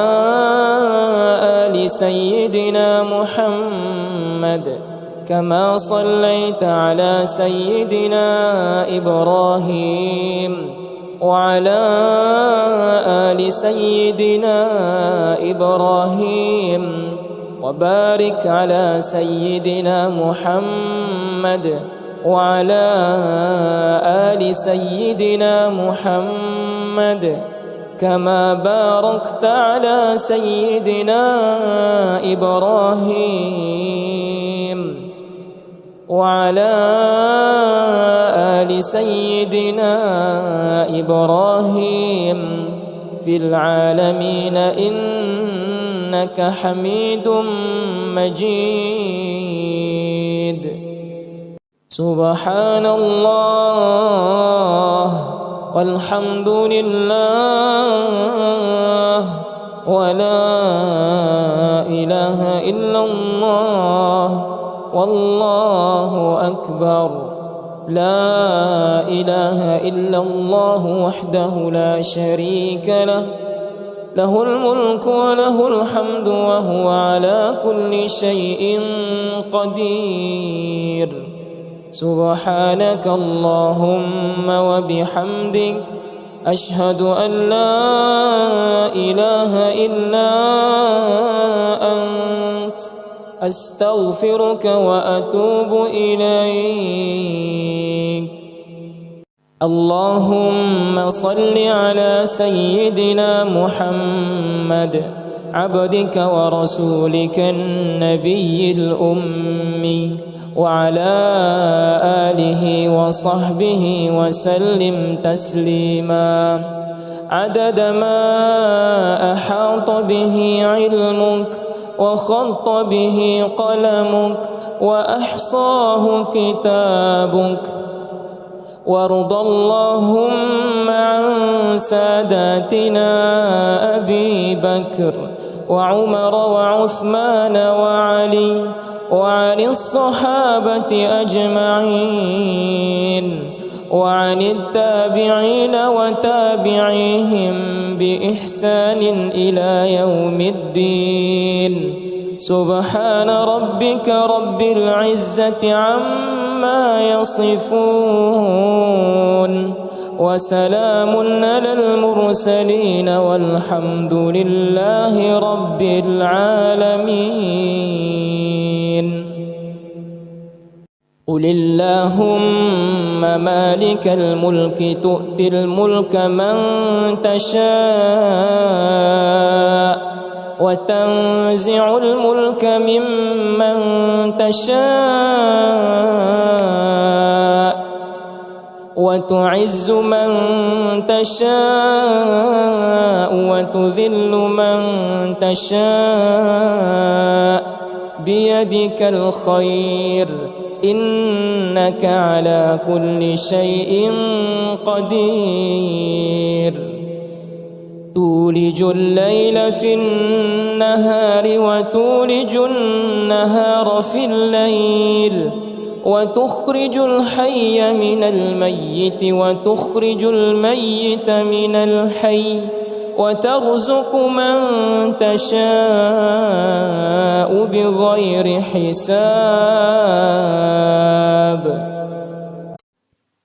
آل سيدنا محمد كما صليت على سيدنا إبراهيم وعلى آل سيدنا إبراهيم، وبارك على سيدنا محمد وعلى آل سيدنا محمد كما باركت على سيدنا إبراهيم وعلى آل سيدنا إبراهيم في العالمين إنك حميد مجيد. سبحان الله والحمد لله ولا إله إلا الله والله أكبر. لا إله إلا الله وحده لا شريك له له الملك وله الحمد وهو على كل شيء قدير. سبحانك اللهم وبحمدك، أشهد أن لا إله إلا أنت، أستغفرك وأتوب إليك. اللهم صل على سيدنا محمد عبدك ورسولك النبي الأمي، وعلى آله وصحبه وسلم تسليما عدد ما أحاط به علمك وخط به قلمك وأحصاه كتابك. وارض اللهم عن ساداتنا أبي بكر وعمر وعثمان وعلي وعن الصحابة أجمعين وعن التابعين وتابعيهم بإحسان إلى يوم الدين. سبحان ربك رب العزة عما يصفون، وسلام على المرسلين، والحمد لله رب العالمين. قل اللهم مالك الملك تؤتي الملك من تشاء وتنزع الملك ممن تشاء وتعز من تشاء وتذل من تشاء بيدك الخير، إنك على كل شيء قدير. تولج الليل في النهار وتولج النهار في الليل، وتخرج الحي من الميت وتخرج الميت من الحي، وترزق من تشاء بغير حساب.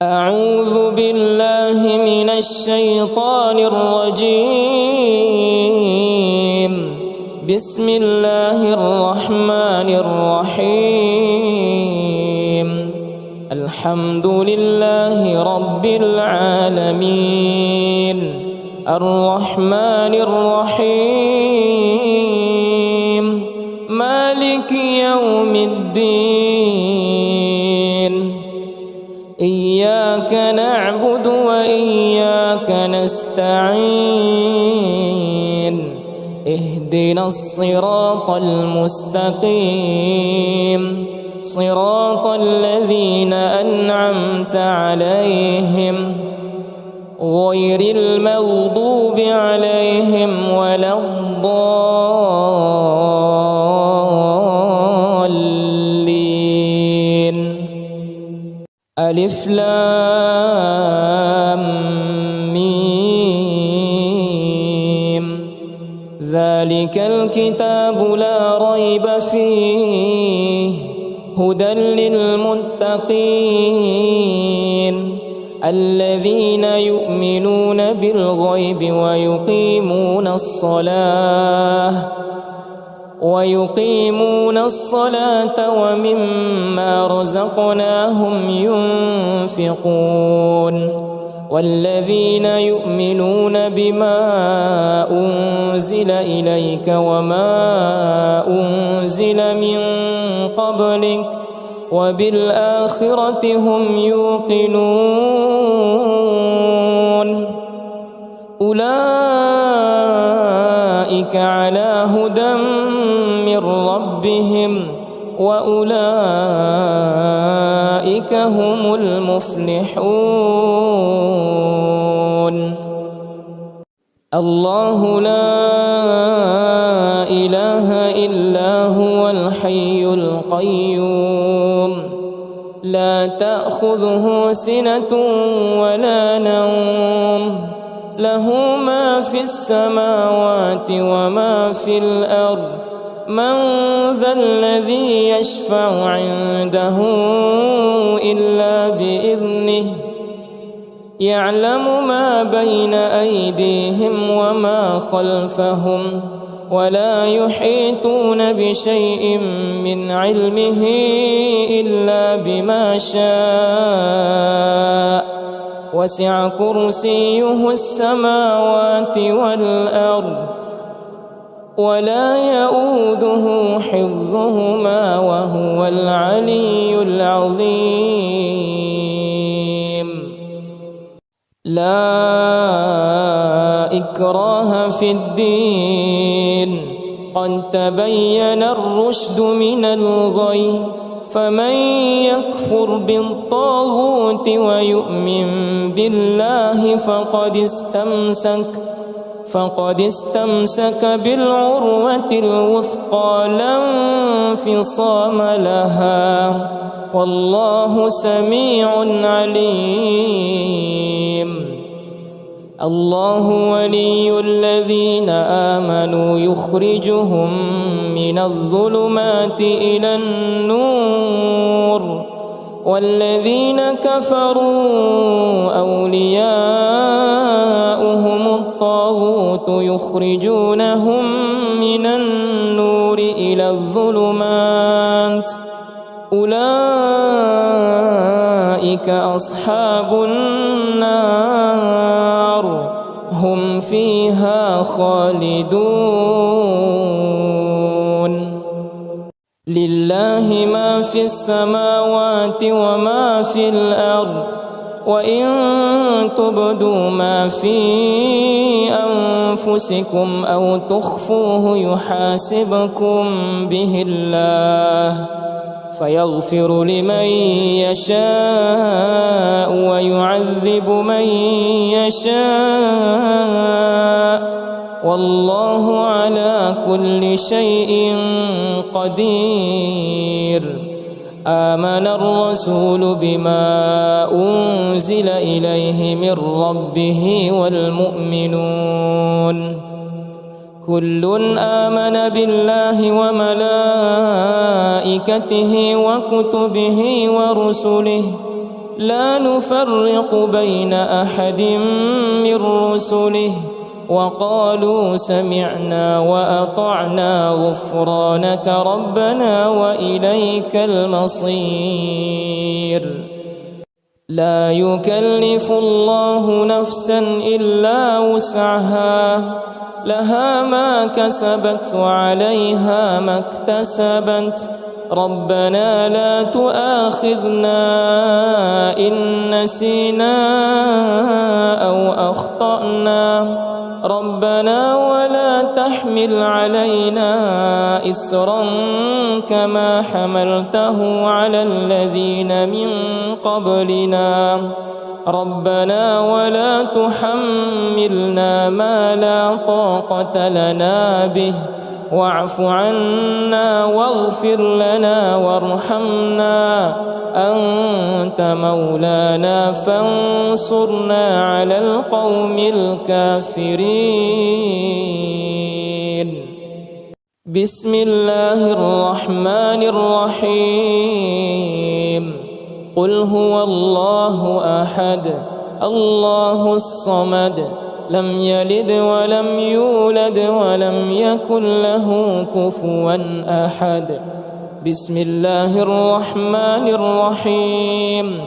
أعوذ بالله من الشيطان الرجيم. بسم الله الرحمن الرحيم. الحمد لله رب العالمين، الرحمن الرحيم، مالك يوم الدين. إياك نعبد وإياك نستعين، اهدنا الصراط المستقيم، صراط الذين أنعمت عليهم غير المغضوب عليهم ولا الضالين. ألف لام ميم. ذلك الكتاب لا ريب فيه، هدى للمتقين الذين يؤمنون بالغيب ويقيمون الصلاة ومما رزقناهم ينفقون، والذين يؤمنون بما أنزل إليك وما أنزل من قبلك وبالآخرة هم يوقنون. أولئك على هدى من ربهم وأولئك هم المفلحون. الله لا إله إلا هو الحي القيوم، لا تأخذه سنة ولا نوم، له ما في السماوات وما في الأرض من ذا الذي يشفع عنده إلا بإذنه يعلم ما بين أيديهم وما خلفهم ولا يحيطون بشيء من علمه إلا بما شاء وسع كرسيه السماوات والأرض ولا يؤوده حفظهما وهو العلي العظيم. لا إكراه في الدين قد تبين الرشد من الغي فمن يكفر بالطاغوت ويؤمن بالله فقد استمسك بالعروة الوثقى لا انفصام لها والله سميع عليم. الله ولي الذين آمنوا يخرجهم من الظلمات إلى النور والذين كفروا أولياؤهم الطاغوت يخرجونهم من النور إلى الظلمات أولئك أصحاب النار هم فيها خالدون. لله ما في السماوات وما في الأرض وإن تبدوا ما في أنفسكم أو تخفوه يحاسبكم به الله فيغفر لمن يشاء ويعذب من يشاء والله على كل شيء قدير. آمن الرسول بما أنزل إليه من ربه والمؤمنون كل آمن بالله وملائكته وكتبه ورسله لا نفرق بين أحد من رسله وقالوا سمعنا وأطعنا غفرانك ربنا وإليك المصير. لا يكلف الله نفسا إلا وسعها لها ما كسبت وعليها ما اكتسبت ربنا لا تؤاخذنا إن نسينا أو أخطأنا ربنا ولا تحمل علينا إسرا كما حملته على الذين من قبلنا ربنا ولا تحملنا ما لا طاقة لنا به واعف عنا واغفر لنا وارحمنا أنت مولانا فانصرنا على القوم الكافرين. بسم الله الرحمن الرحيم. قل هو الله أحد الله الصمد لم يلد ولم يولد ولم يكن له كفوا أحد. بسم الله الرحمن الرحيم.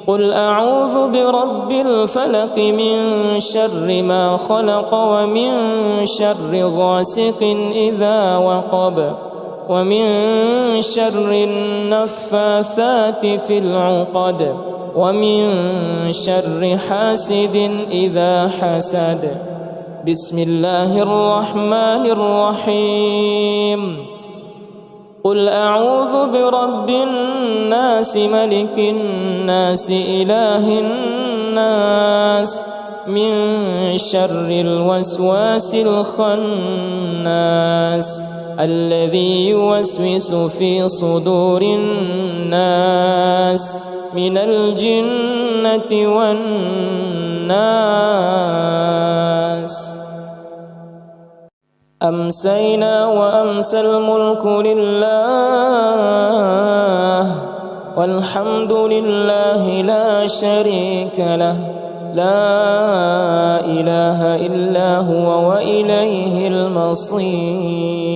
قل أعوذ برب الفلق من شر ما خلق ومن شر غاسق إذا وقب ومن شر النفاثات في العقد ومن شر حاسد إذا حسد. بسم الله الرحمن الرحيم. قل أعوذ برب الناس ملك الناس إله الناس من شر الوسواس الخناس الذي يوسوس في صدور الناس من الجنة والناس. أمسينا وأمسى الملك لله والحمد لله لا شريك له لا إله إلا هو وإليه المصير.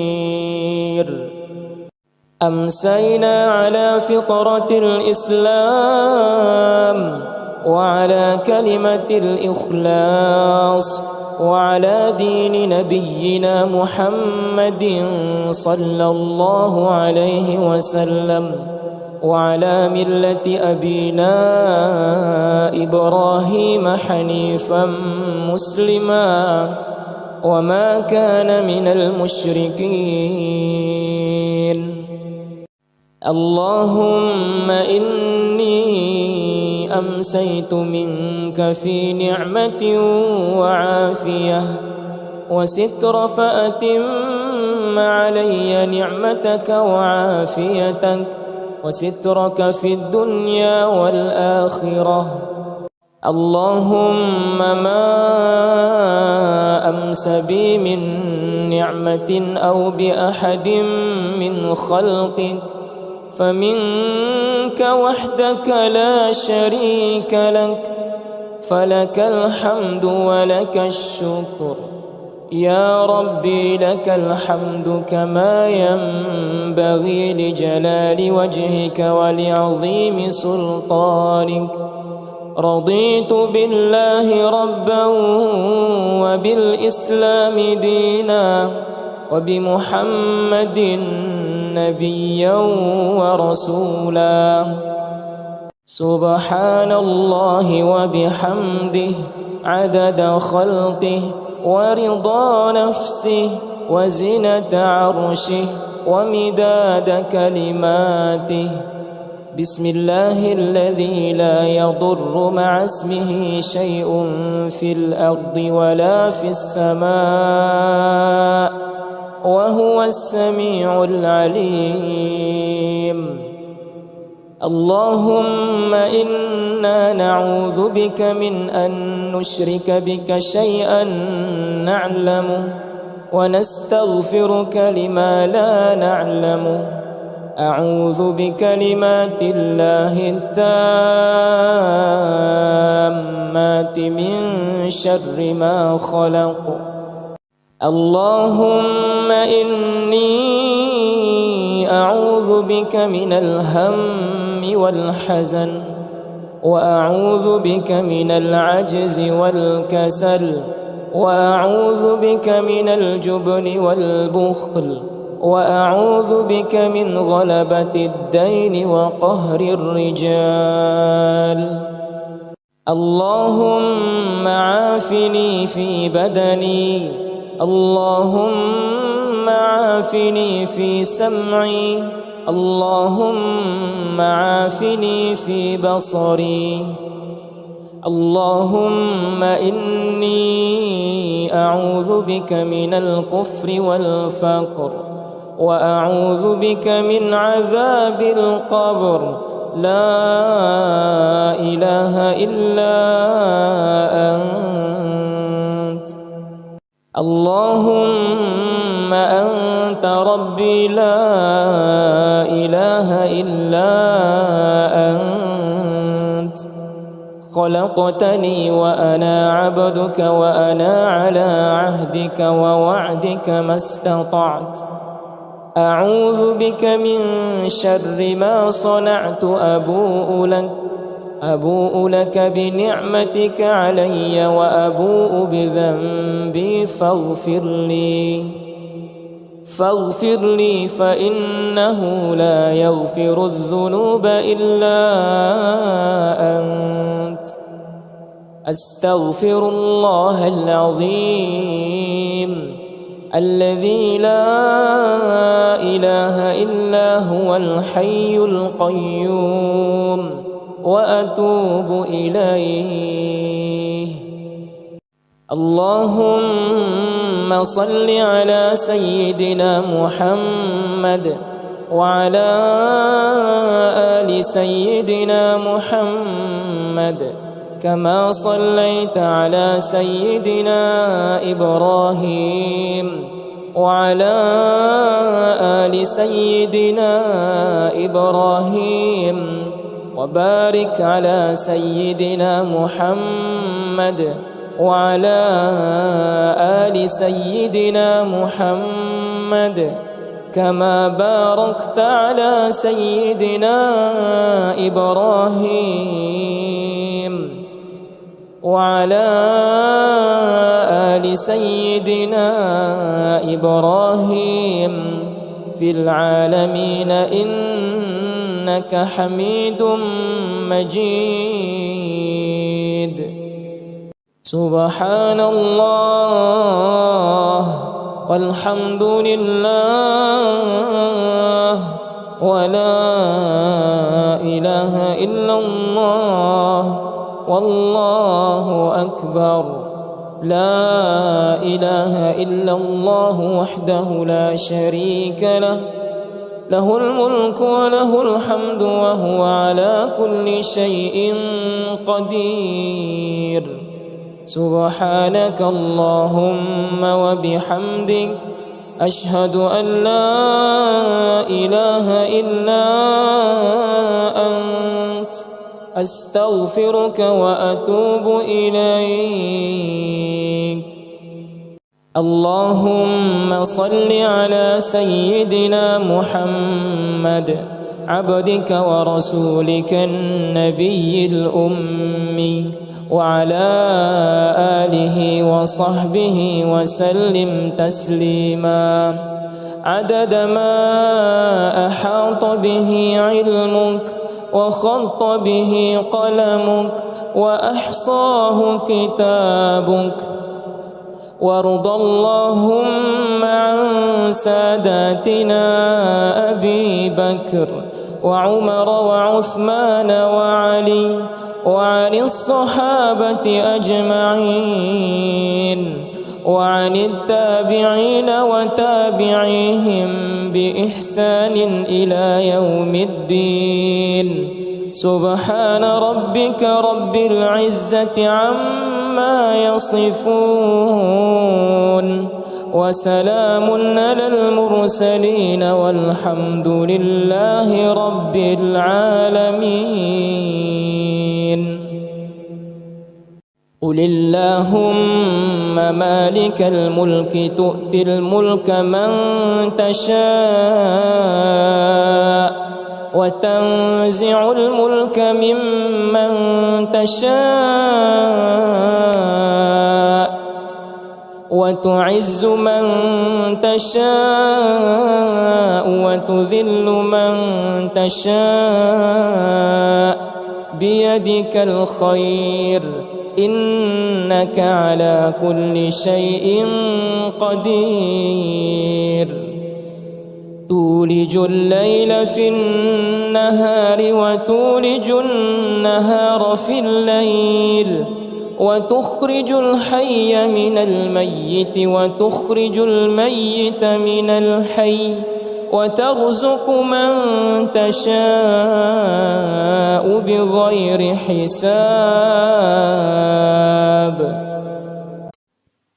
أمسينا على فطرة الإسلام وعلى كلمة الإخلاص وعلى دين نبينا محمد صلى الله عليه وسلم وعلى ملة أبينا إبراهيم حنيفا مسلما وما كان من المشركين. اللهم إني أمسيت منك في نعمة وعافية وستر، فأتم علي نعمتك وعافيتك وسترك في الدنيا والآخرة. اللهم ما أمس بي من نعمة أو بأحد من خلقك فمنك وحدك لا شريك لك، فلك الحمد ولك الشكر. يا ربي لك الحمد كما ينبغي لجلال وجهك ولعظيم سلطانك. رضيت بالله ربا وبالإسلام دينا وبمحمد نبيا ورسولا. سبحان الله وبحمده عدد خلقه ورضا نفسه وزنة عرشه ومداد كلماته. بسم الله الذي لا يضر مع اسمه شيء في الأرض ولا في السماء وهو السميع العليم. اللهم إنا نعوذ بك من أن نشرك بك شيئا نعلمه ونستغفرك لما لا نعلمه. أعوذ بكلمات الله التامات من شر ما خلق. اللهم إني أعوذ بك من الهم والحزن وأعوذ بك من العجز والكسل وأعوذ بك من الجبن والبخل وأعوذ بك من غلبة الدين وقهر الرجال. اللهم عافني في بدني، اللهم عافني في سمعي، اللهم عافني في بصري. اللهم إني أعوذ بك من الكفر والفقر وأعوذ بك من عذاب القبر. لا إله إلا أنت. اللهم أنت ربي لا إله إلا أنت. خلقتني وأنا عبدك وأنا على عهدك ووعدك ما استطعت. أعوذ بك من شر ما صنعت. أبوء لك بنعمتك علي وأبوء بذنبي فاغفر لي فإنه لا يغفر الذنوب إلا أنت. أستغفر الله العظيم الذي لا إله إلا هو الحي القيوم وأتوب إليه. اللهم اللهم صل على سيدنا محمد وعلى آل سيدنا محمد كما صليت على سيدنا إبراهيم وعلى آل سيدنا إبراهيم وبارك على سيدنا محمد وعلى آل سيدنا محمد كما باركت على سيدنا إبراهيم وعلى آل سيدنا إبراهيم في العالمين إنك حميد مجيد. سبحان الله والحمد لله ولا إله إلا الله والله أكبر. لا إله إلا الله وحده لا شريك له، له الملك وله الحمد وهو على كل شيء قدير. سبحانك اللهم وبحمدك أشهد أن لا إله إلا أنت أستغفرك وأتوب إليك. اللهم صل على سيدنا محمد عبدك ورسولك النبي الأمي وعلى آله وصحبه وسلم تسليما عدد ما أحاط به علمك وخط به قلمك وأحصاه كتابك. وارض اللهم عن ساداتنا أبي بكر وعمر وعثمان وعلي وعن الصحابة أجمعين وعن التابعين وتابعيهم بإحسان إلى يوم الدين. سبحان ربك رب العزة عما يصفون وسلام على المرسلين والحمد لله رب العالمين. قل اللهم مالك الملك تؤتي الملك من تشاء وتنزع الملك ممن تشاء وتعز من تشاء وتذل من تشاء بيدك الخير إنك على كل شيء قدير. تولج الليل في النهار وتولج النهار في الليل وتخرج الحي من الميت وتخرج الميت من الحي وترزق من تشاء بغير حساب.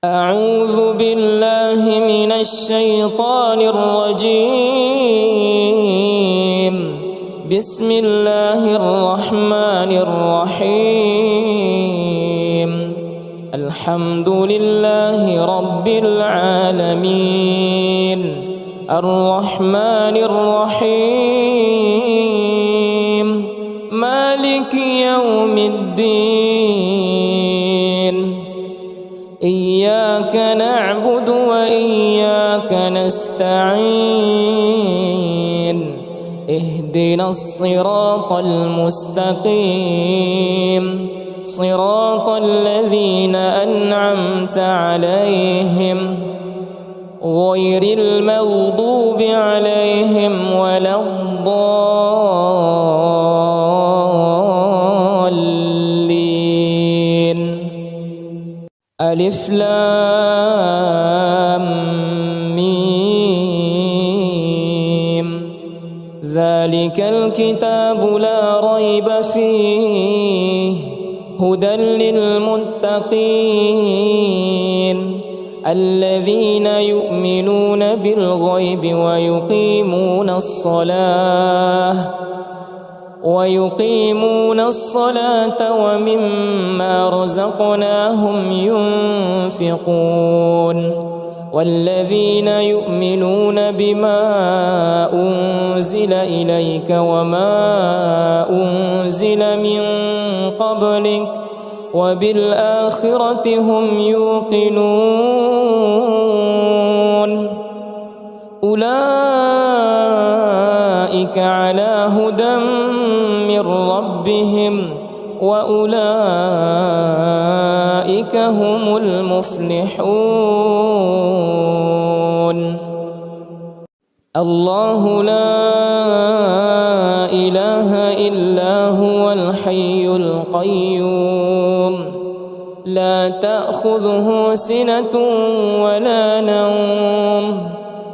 أعوذ بالله من الشيطان الرجيم. بسم الله الرحمن الرحيم. الحمد لله رب العالمين الرحمن الرحيم مالك يوم الدين. إياك نعبد وإياك نستعين. اهدنا الصراط المستقيم صراط الذين أنعمت عليهم غير المغضوب عليهم ولا الضالين. ألف لام ميم ذلك الكتاب لا ريب فيه هدى للمتقين الذين يؤمنون بالغيب ويقيمون الصلاة ومما رزقناهم ينفقون والذين يؤمنون بما أنزل إليك وما أنزل من قبلك وبالآخرة هم يوقنون أولئك على هدى من ربهم وأولئك هم المفلحون الله لا إله إلا هو الحي القيوم لا تأخذه سنة ولا نوم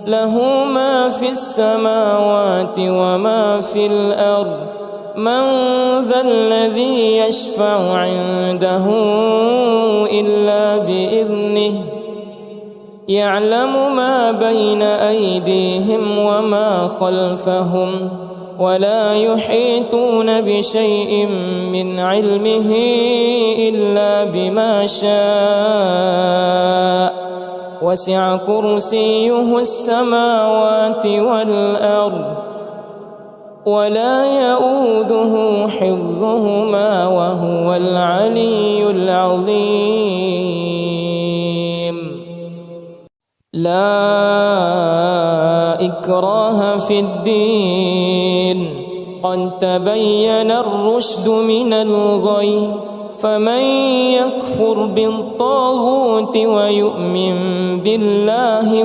له ما في السماوات وما في الأرض من ذا الذي يشفع عنده إلا بإذنه يعلم ما بين أيديهم وما خلفهم ولا يحيطون بشيء من علمه إلا بما شاء وسع كرسيه السماوات والأرض ولا يؤوده حفظهما وهو العلي العظيم لا إكراه في الدين قد تبين الرشد من الغي فمن يكفر بالطاغوت ويؤمن بالله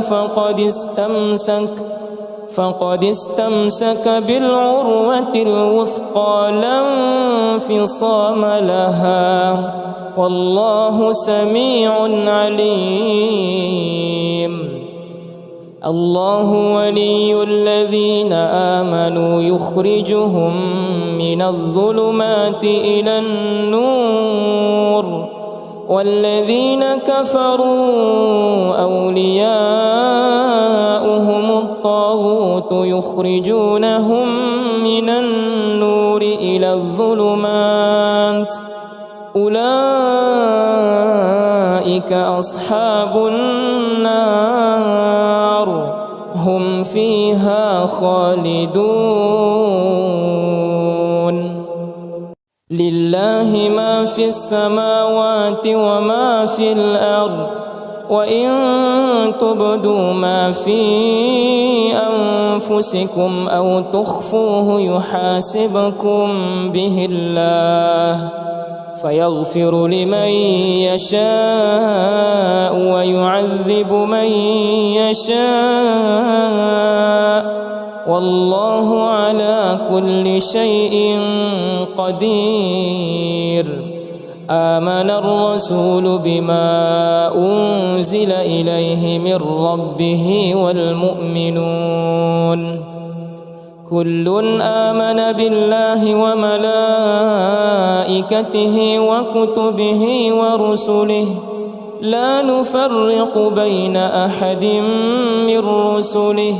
فقد استمسك بالعروة الوثقى لا انفصام لها والله سميع عليم الله ولي الذين آمنوا يخرجهم من الظلمات إلى النور والذين كفروا أولياؤهم الطاغوت يخرجونهم من النور إلى الظلمات أولئك أصحاب النار هم فيها خالدون لله ما في السماوات وما في الأرض وإن تبدوا ما في أنفسكم أو تخفوه يحاسبكم به الله فيغفر لمن يشاء ويعذب من يشاء والله على كل شيء قدير آمن الرسول بما أنزل إليه من ربه والمؤمنون كل آمن بالله وملائكته وكتبه ورسله لا نفرق بين أحد من رسله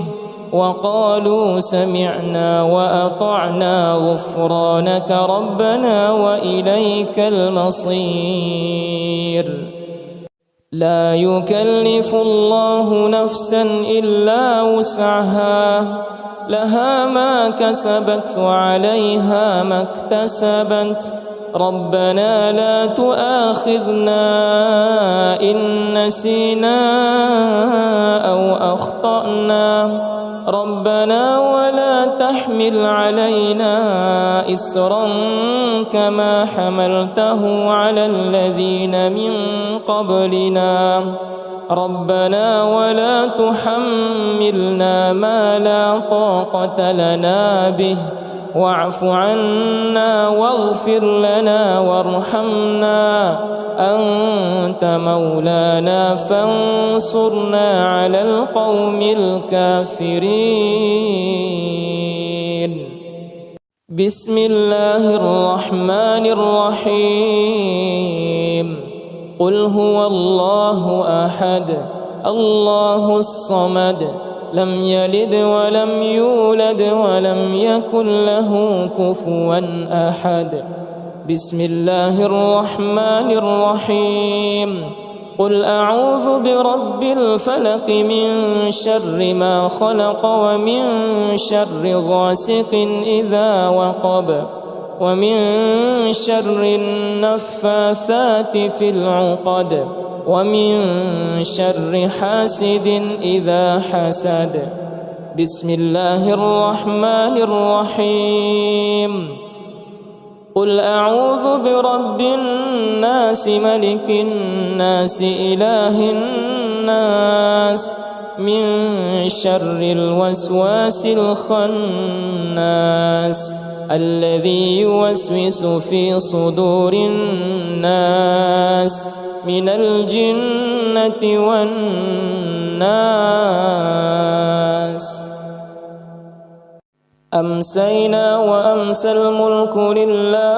وقالوا سمعنا وأطعنا غفرانك ربنا وإليك المصير لا يكلف الله نفسا إلا وسعها لها ما كسبت وعليها ما اكتسبت ربنا لا تؤاخذنا إن نسينا أو أخطأنا ربنا ولا تحمل علينا إصرا كما حملته على الذين من قبلنا ربنا ولا تحملنا ما لا طاقة لنا به واعف عنا واغفر لنا وارحمنا أنت أنت مولانا فانصرنا على القوم الكافرين. بسم الله الرحمن الرحيم. قل هو الله أحد الله الصمد لم يلد ولم يولد ولم يكن له كفوا أحد. بسم الله الرحمن الرحيم. قل أعوذ برب الفلق من شر ما خلق ومن شر غاسق إذا وقب ومن شر النفاثات في العقد ومن شر حاسد إذا حسد. بسم الله الرحمن الرحيم. قل أعوذ برب الناس ملك الناس إله الناس من شر الوسواس الخناس الذي يوسوس في صدور الناس من الجنة والناس. أمسينا وأمسى الملك لله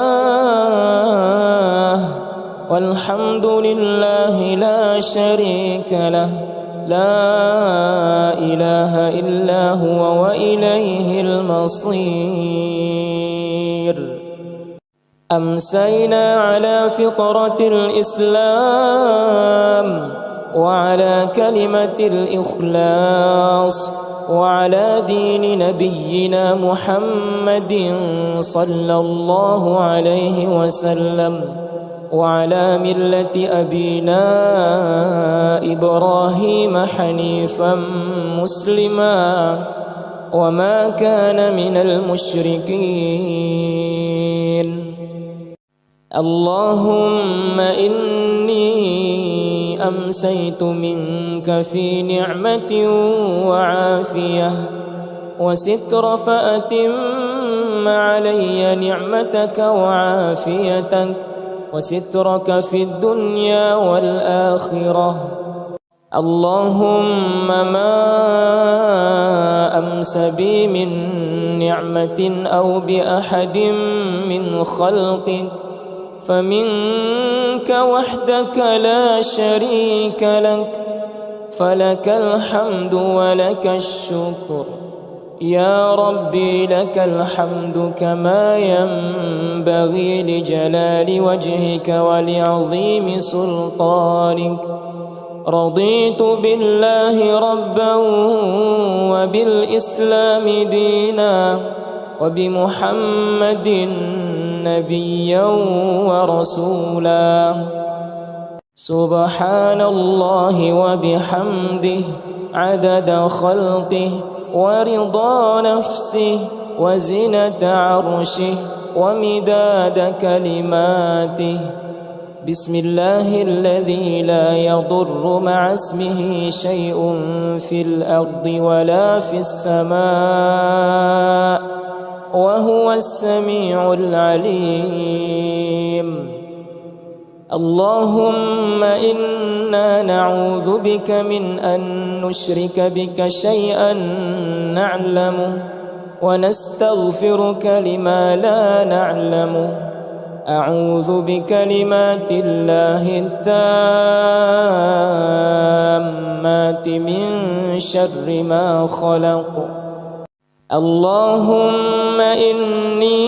والحمد لله لا شريك له لا إله إلا هو وإليه المصير. أمسينا على فطرة الإسلام وعلى كلمة الإخلاص وعلى دين نبينا محمد صلى الله عليه وسلم وعلى ملة أبينا إبراهيم حنيفا مسلما وما كان من المشركين. اللهم إني أمسيت منك في نعمة وعافية وستر فأتم علي نعمتك وعافيتك وسترك في الدنيا والآخرة. اللهم ما أمس بي من نعمة أو بأحد من خلقك فمنك وحدك لا شريك لك فلك الحمد ولك الشكر. يا ربي لك الحمد كما ينبغي لجلال وجهك ولعظيم سلطانك. رضيت بالله ربا وبالإسلام دينا وبمحمد نبيا ورسولا. سبحان الله وبحمده عدد خلقه ورضا نفسه وزنة عرشه ومداد كلماته. بسم الله الذي لا يضر مع اسمه شيء في الأرض ولا في السماء وهو السميع العليم. اللهم إنا نعوذ بك من أن نشرك بك شيئا نعلمه ونستغفرك لما لا نعلمه. أعوذ بكلمات الله التامات من شر ما خلق. اللهم إني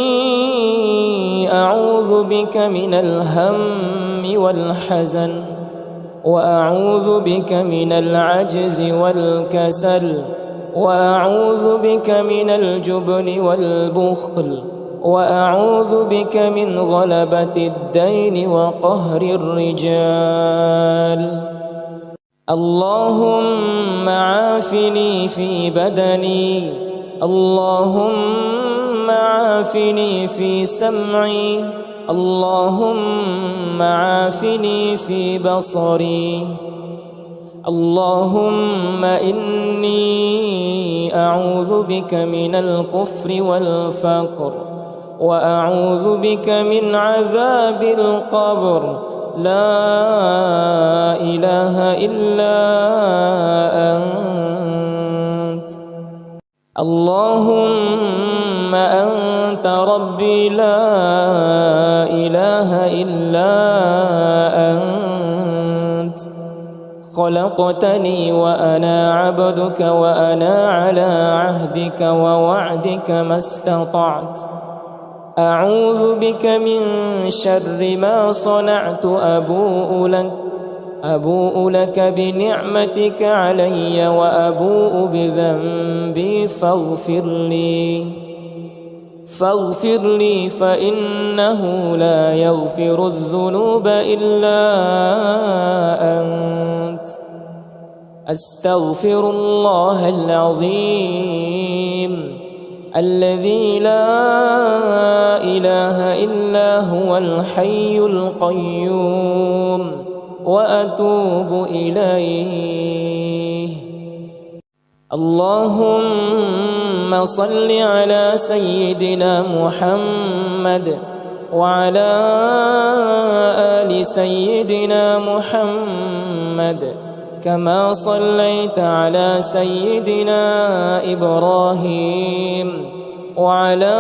أعوذ بك من الهم والحزن وأعوذ بك من العجز والكسل وأعوذ بك من الجبن والبخل وأعوذ بك من غلبة الدين وقهر الرجال. اللهم عافني في بدني اللهم عافني في سمعي اللهم عافني في بصري. اللهم إني أعوذ بك من الكفر والفقر وأعوذ بك من عذاب القبر لا إله إلا أنت. اللهم أنت ربي لا إله إلا أنت. خلقتني وأنا عبدك وأنا على عهدك ووعدك ما استطعت. أعوذ بك من شر ما صنعت. أبوء لك بنعمتك علي وأبوء بذنبي فاغفر لي فإنه لا يغفر الذنوب إلا أنت. أستغفر الله العظيم الذي لا إله إلا هو الحي القيوم وأتوب إليه. اللهم صل على سيدنا محمد وعلى آل سيدنا محمد كما صليت على سيدنا إبراهيم وعلى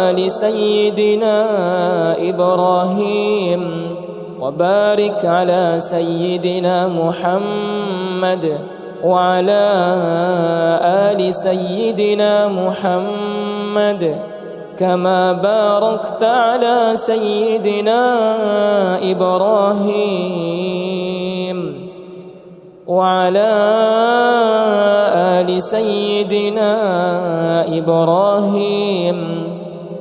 آل سيدنا إبراهيم وبارك على سيدنا محمد وعلى آل سيدنا محمد كما باركت على سيدنا إبراهيم وعلى آل سيدنا إبراهيم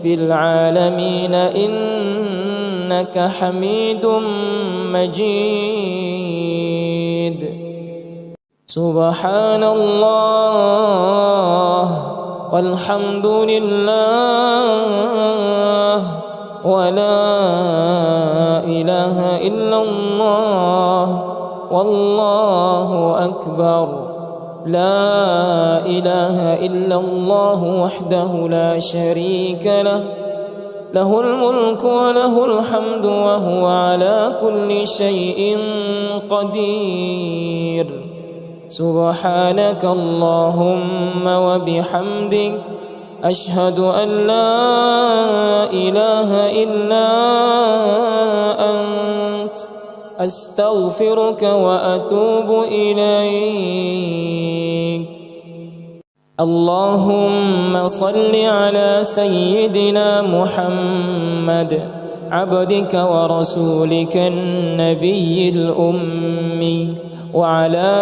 في العالمين إنك حميد مجيد. سبحان الله والحمد لله ولا إله إلا الله والله أكبر. لا إله إلا الله وحده لا شريك له، له الملك وله الحمد وهو على كل شيء قدير. سبحانك اللهم وبحمدك أشهد أن لا إله إلا أنت أستغفرك وأتوب إليك. اللهم صل على سيدنا محمد عبدك ورسولك النبي الأمي وعلى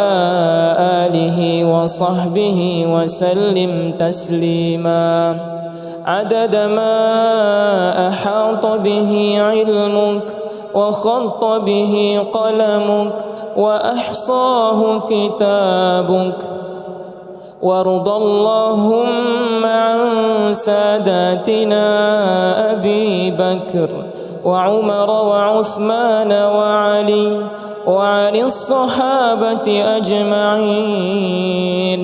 آله وصحبه وسلم تسليما عدد ما أحاط به علمك وخط به قلمك وأحصاه كتابك. وارض اللهم عن ساداتنا أبي بكر وعمر وعثمان وعلي وعن الصحابة أجمعين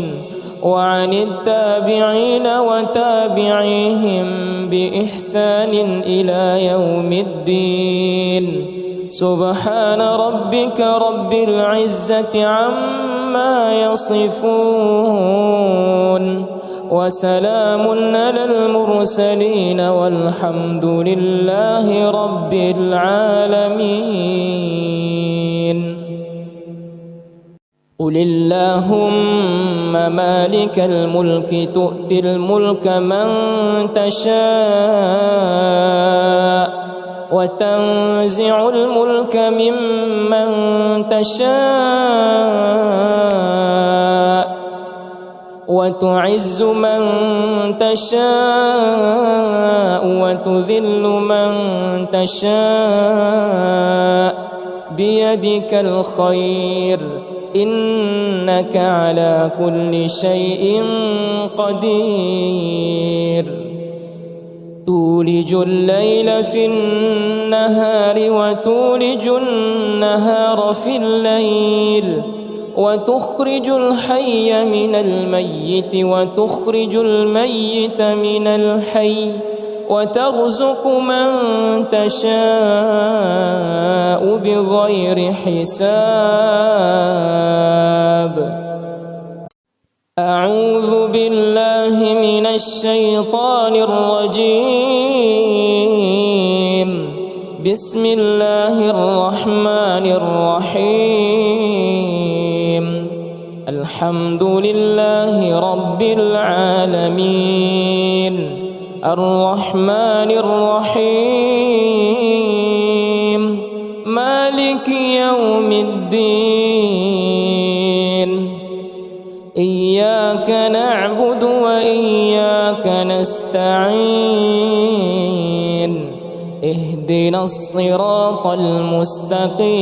وعن التابعين وتابعيهم بإحسان إلى يوم الدين. سبحان ربك رب العزة عما يصفون وسلام على المرسلين والحمد لله رب العالمين. قل اللهم مالك الملك تؤتي الملك من تشاء وتنزع الملك ممن تشاء وتعز من تشاء وتذل من تشاء بيدك الخير إنك على كل شيء قدير. تولج الليل في النهار وتولج النهار في الليل وتخرج الحي من الميت وتخرج الميت من الحي وترزق من تشاء بغير حساب. أعوذ بالله من الشيطان الرجيم. بسم الله الرحمن الرحيم. الحمد لله رب العالمين الرحمن الرحيم مالك يوم الدين. إياك نعبد وإياك نستعين. اهدنا الصراط المستقيم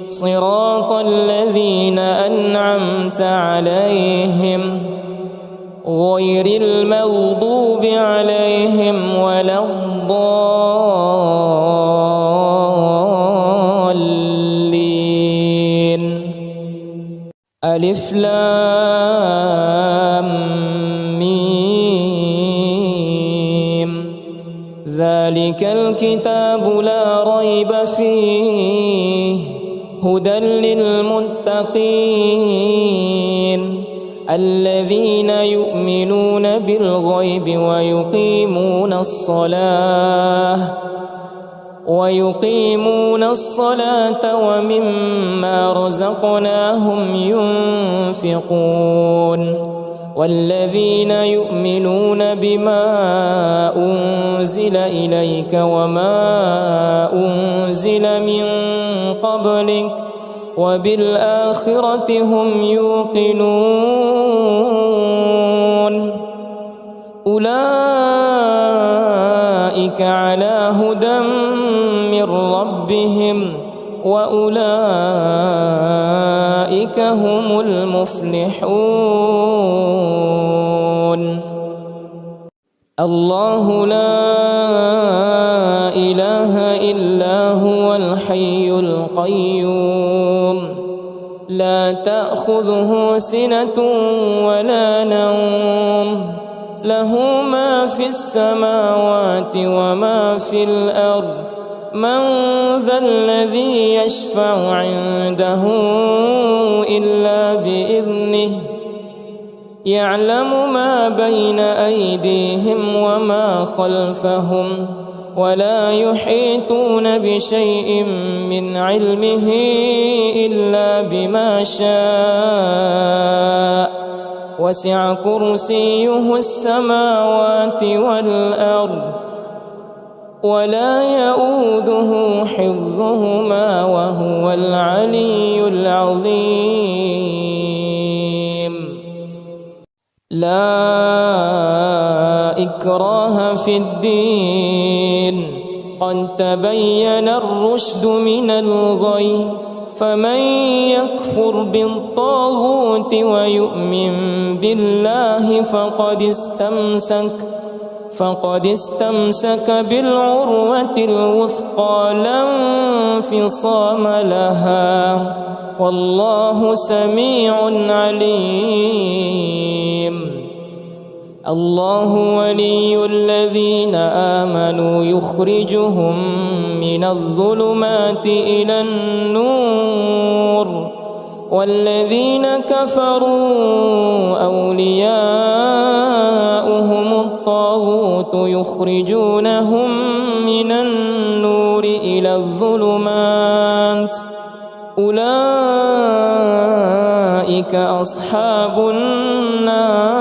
صراط الذين أنعمت عليهم غير المغضوب عليهم ولا الضالين. ألف لام ميم. ذلك الكتاب لا ريب فيه هدى للمتقين الذين يؤمنون بالغيب ويقيمون الصلاة ومما رزقناهم ينفقون والذين يؤمنون بما أنزل إليك وما أنزل من قبلك وبالآخرة هم يوقنون. أولئك على هدى من ربهم وأولئك هم المفلحون. الله لا إله إلا هو الحي القيوم لا تأخذه سنة ولا نوم له ما في السماوات وما في الأرض. من ذا الذي يشفع عنده إلا بإذنه يعلم ما بين أيديهم وما خلفهم ولا يحيطون بشيء من علمه إلا بما شاء. وسع كرسيه السماوات والأرض ولا يؤوده حفظهما وهو العلي العظيم. لا إكراه في الدين قد تبين الرشد من الغي. فمن يكفر بالطاغوت ويؤمن بالله فقد استمسك بالعروة الوثقى لا انفصام لها والله سميع عليم. الله ولي الذين آمنوا يخرجهم من الظلمات إلى النور والذين كفروا أولياؤهم الطاغوت يخرجونهم من النور إلى الظلمات. أولئك أصحاب النار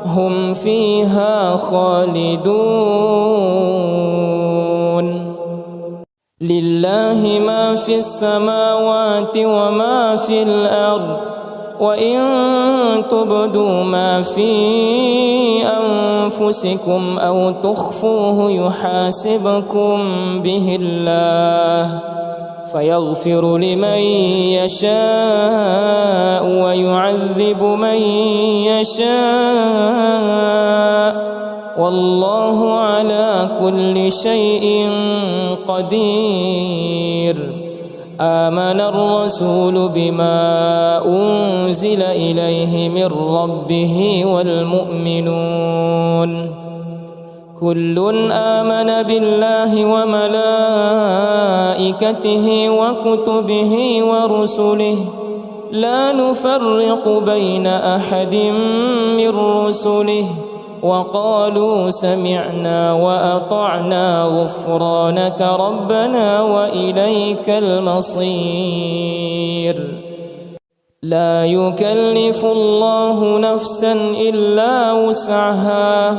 هم فيها خالدون. لله ما في السماوات وما في الأرض وإن تبدوا ما في أنفسكم أو تخفوه يحاسبكم به الله فيغفر لمن يشاء ويعذب من يشاء والله على كل شيء قدير. آمن الرسول بما أنزل إليه من ربه والمؤمنون كل آمن بالله وملائكته وكتبه ورسله لا نفرق بين أحد من رسله وقالوا سمعنا وأطعنا غفرانك ربنا وإليك المصير لا يكلف الله نفسا إلا وسعها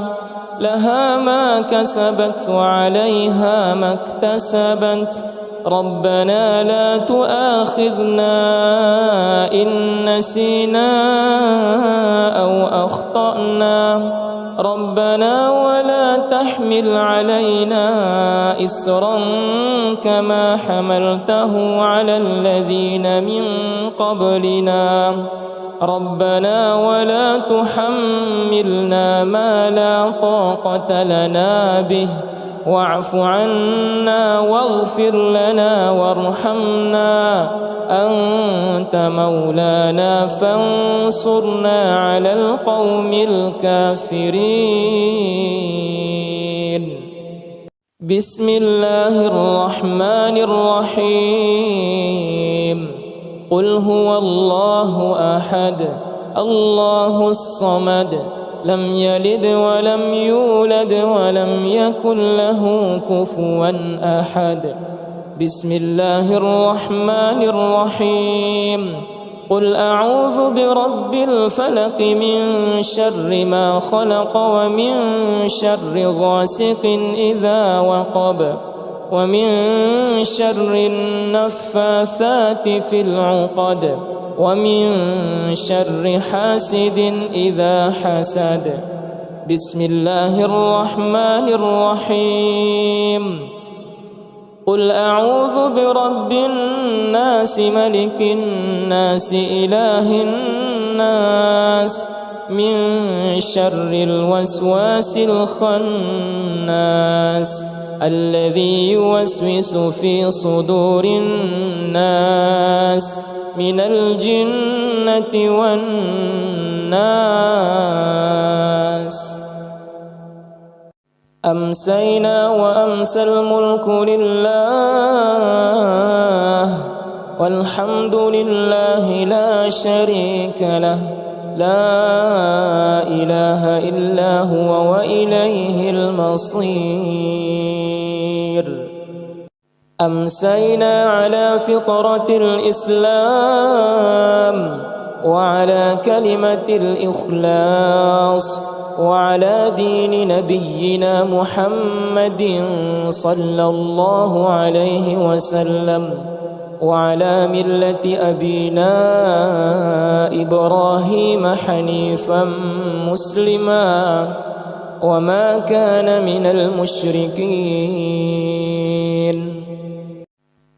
لها ما كسبت وعليها ما اكتسبت ربنا لا تؤاخذنا إن نسينا أو أخطأنا ربنا ولا تحمل علينا إصرا كما حملته على الذين من قبلنا ربنا ولا تحملنا ما لا طاقة لنا به واعف عنا واغفر لنا وارحمنا أنت مولانا فانصرنا على القوم الكافرين بسم الله الرحمن الرحيم قل هو الله أحد الله الصمد لم يلد ولم يولد ولم يكن له كفوا أحد بسم الله الرحمن الرحيم قل أعوذ برب الفلق من شر ما خلق ومن شر غاسق إذا وقب ومن شر النفاثات في العقد ومن شر حاسد إذا حسد بسم الله الرحمن الرحيم قل أعوذ برب الناس ملك الناس إله الناس من شر الوسواس الخناس الذي يوسوس في صدور الناس من الجنة والناس أمسينا وأمسى الملك لله والحمد لله لا شريك له لا إله إلا هو وإليه المصير أمسينا على فطرة الإسلام وعلى كلمة الإخلاص وعلى دين نبينا محمد صلى الله عليه وسلم وعلى ملة أبينا إبراهيم حنيفا مسلما وما كان من المشركين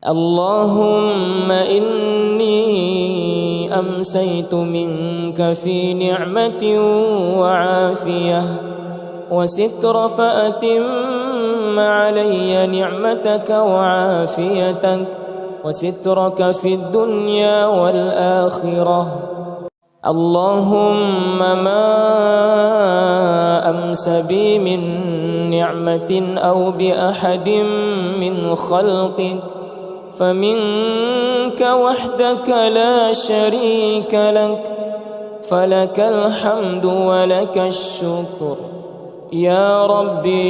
اللهم إني أمسيت منك في نعمة وعافية وستر فأتم علي نعمتك وعافيتك وسترك في الدنيا والآخرة اللهم ما أمس بي من نعمة أو بأحد من خلقك فمنك وحدك لا شريك لك فلك الحمد ولك الشكر يا ربي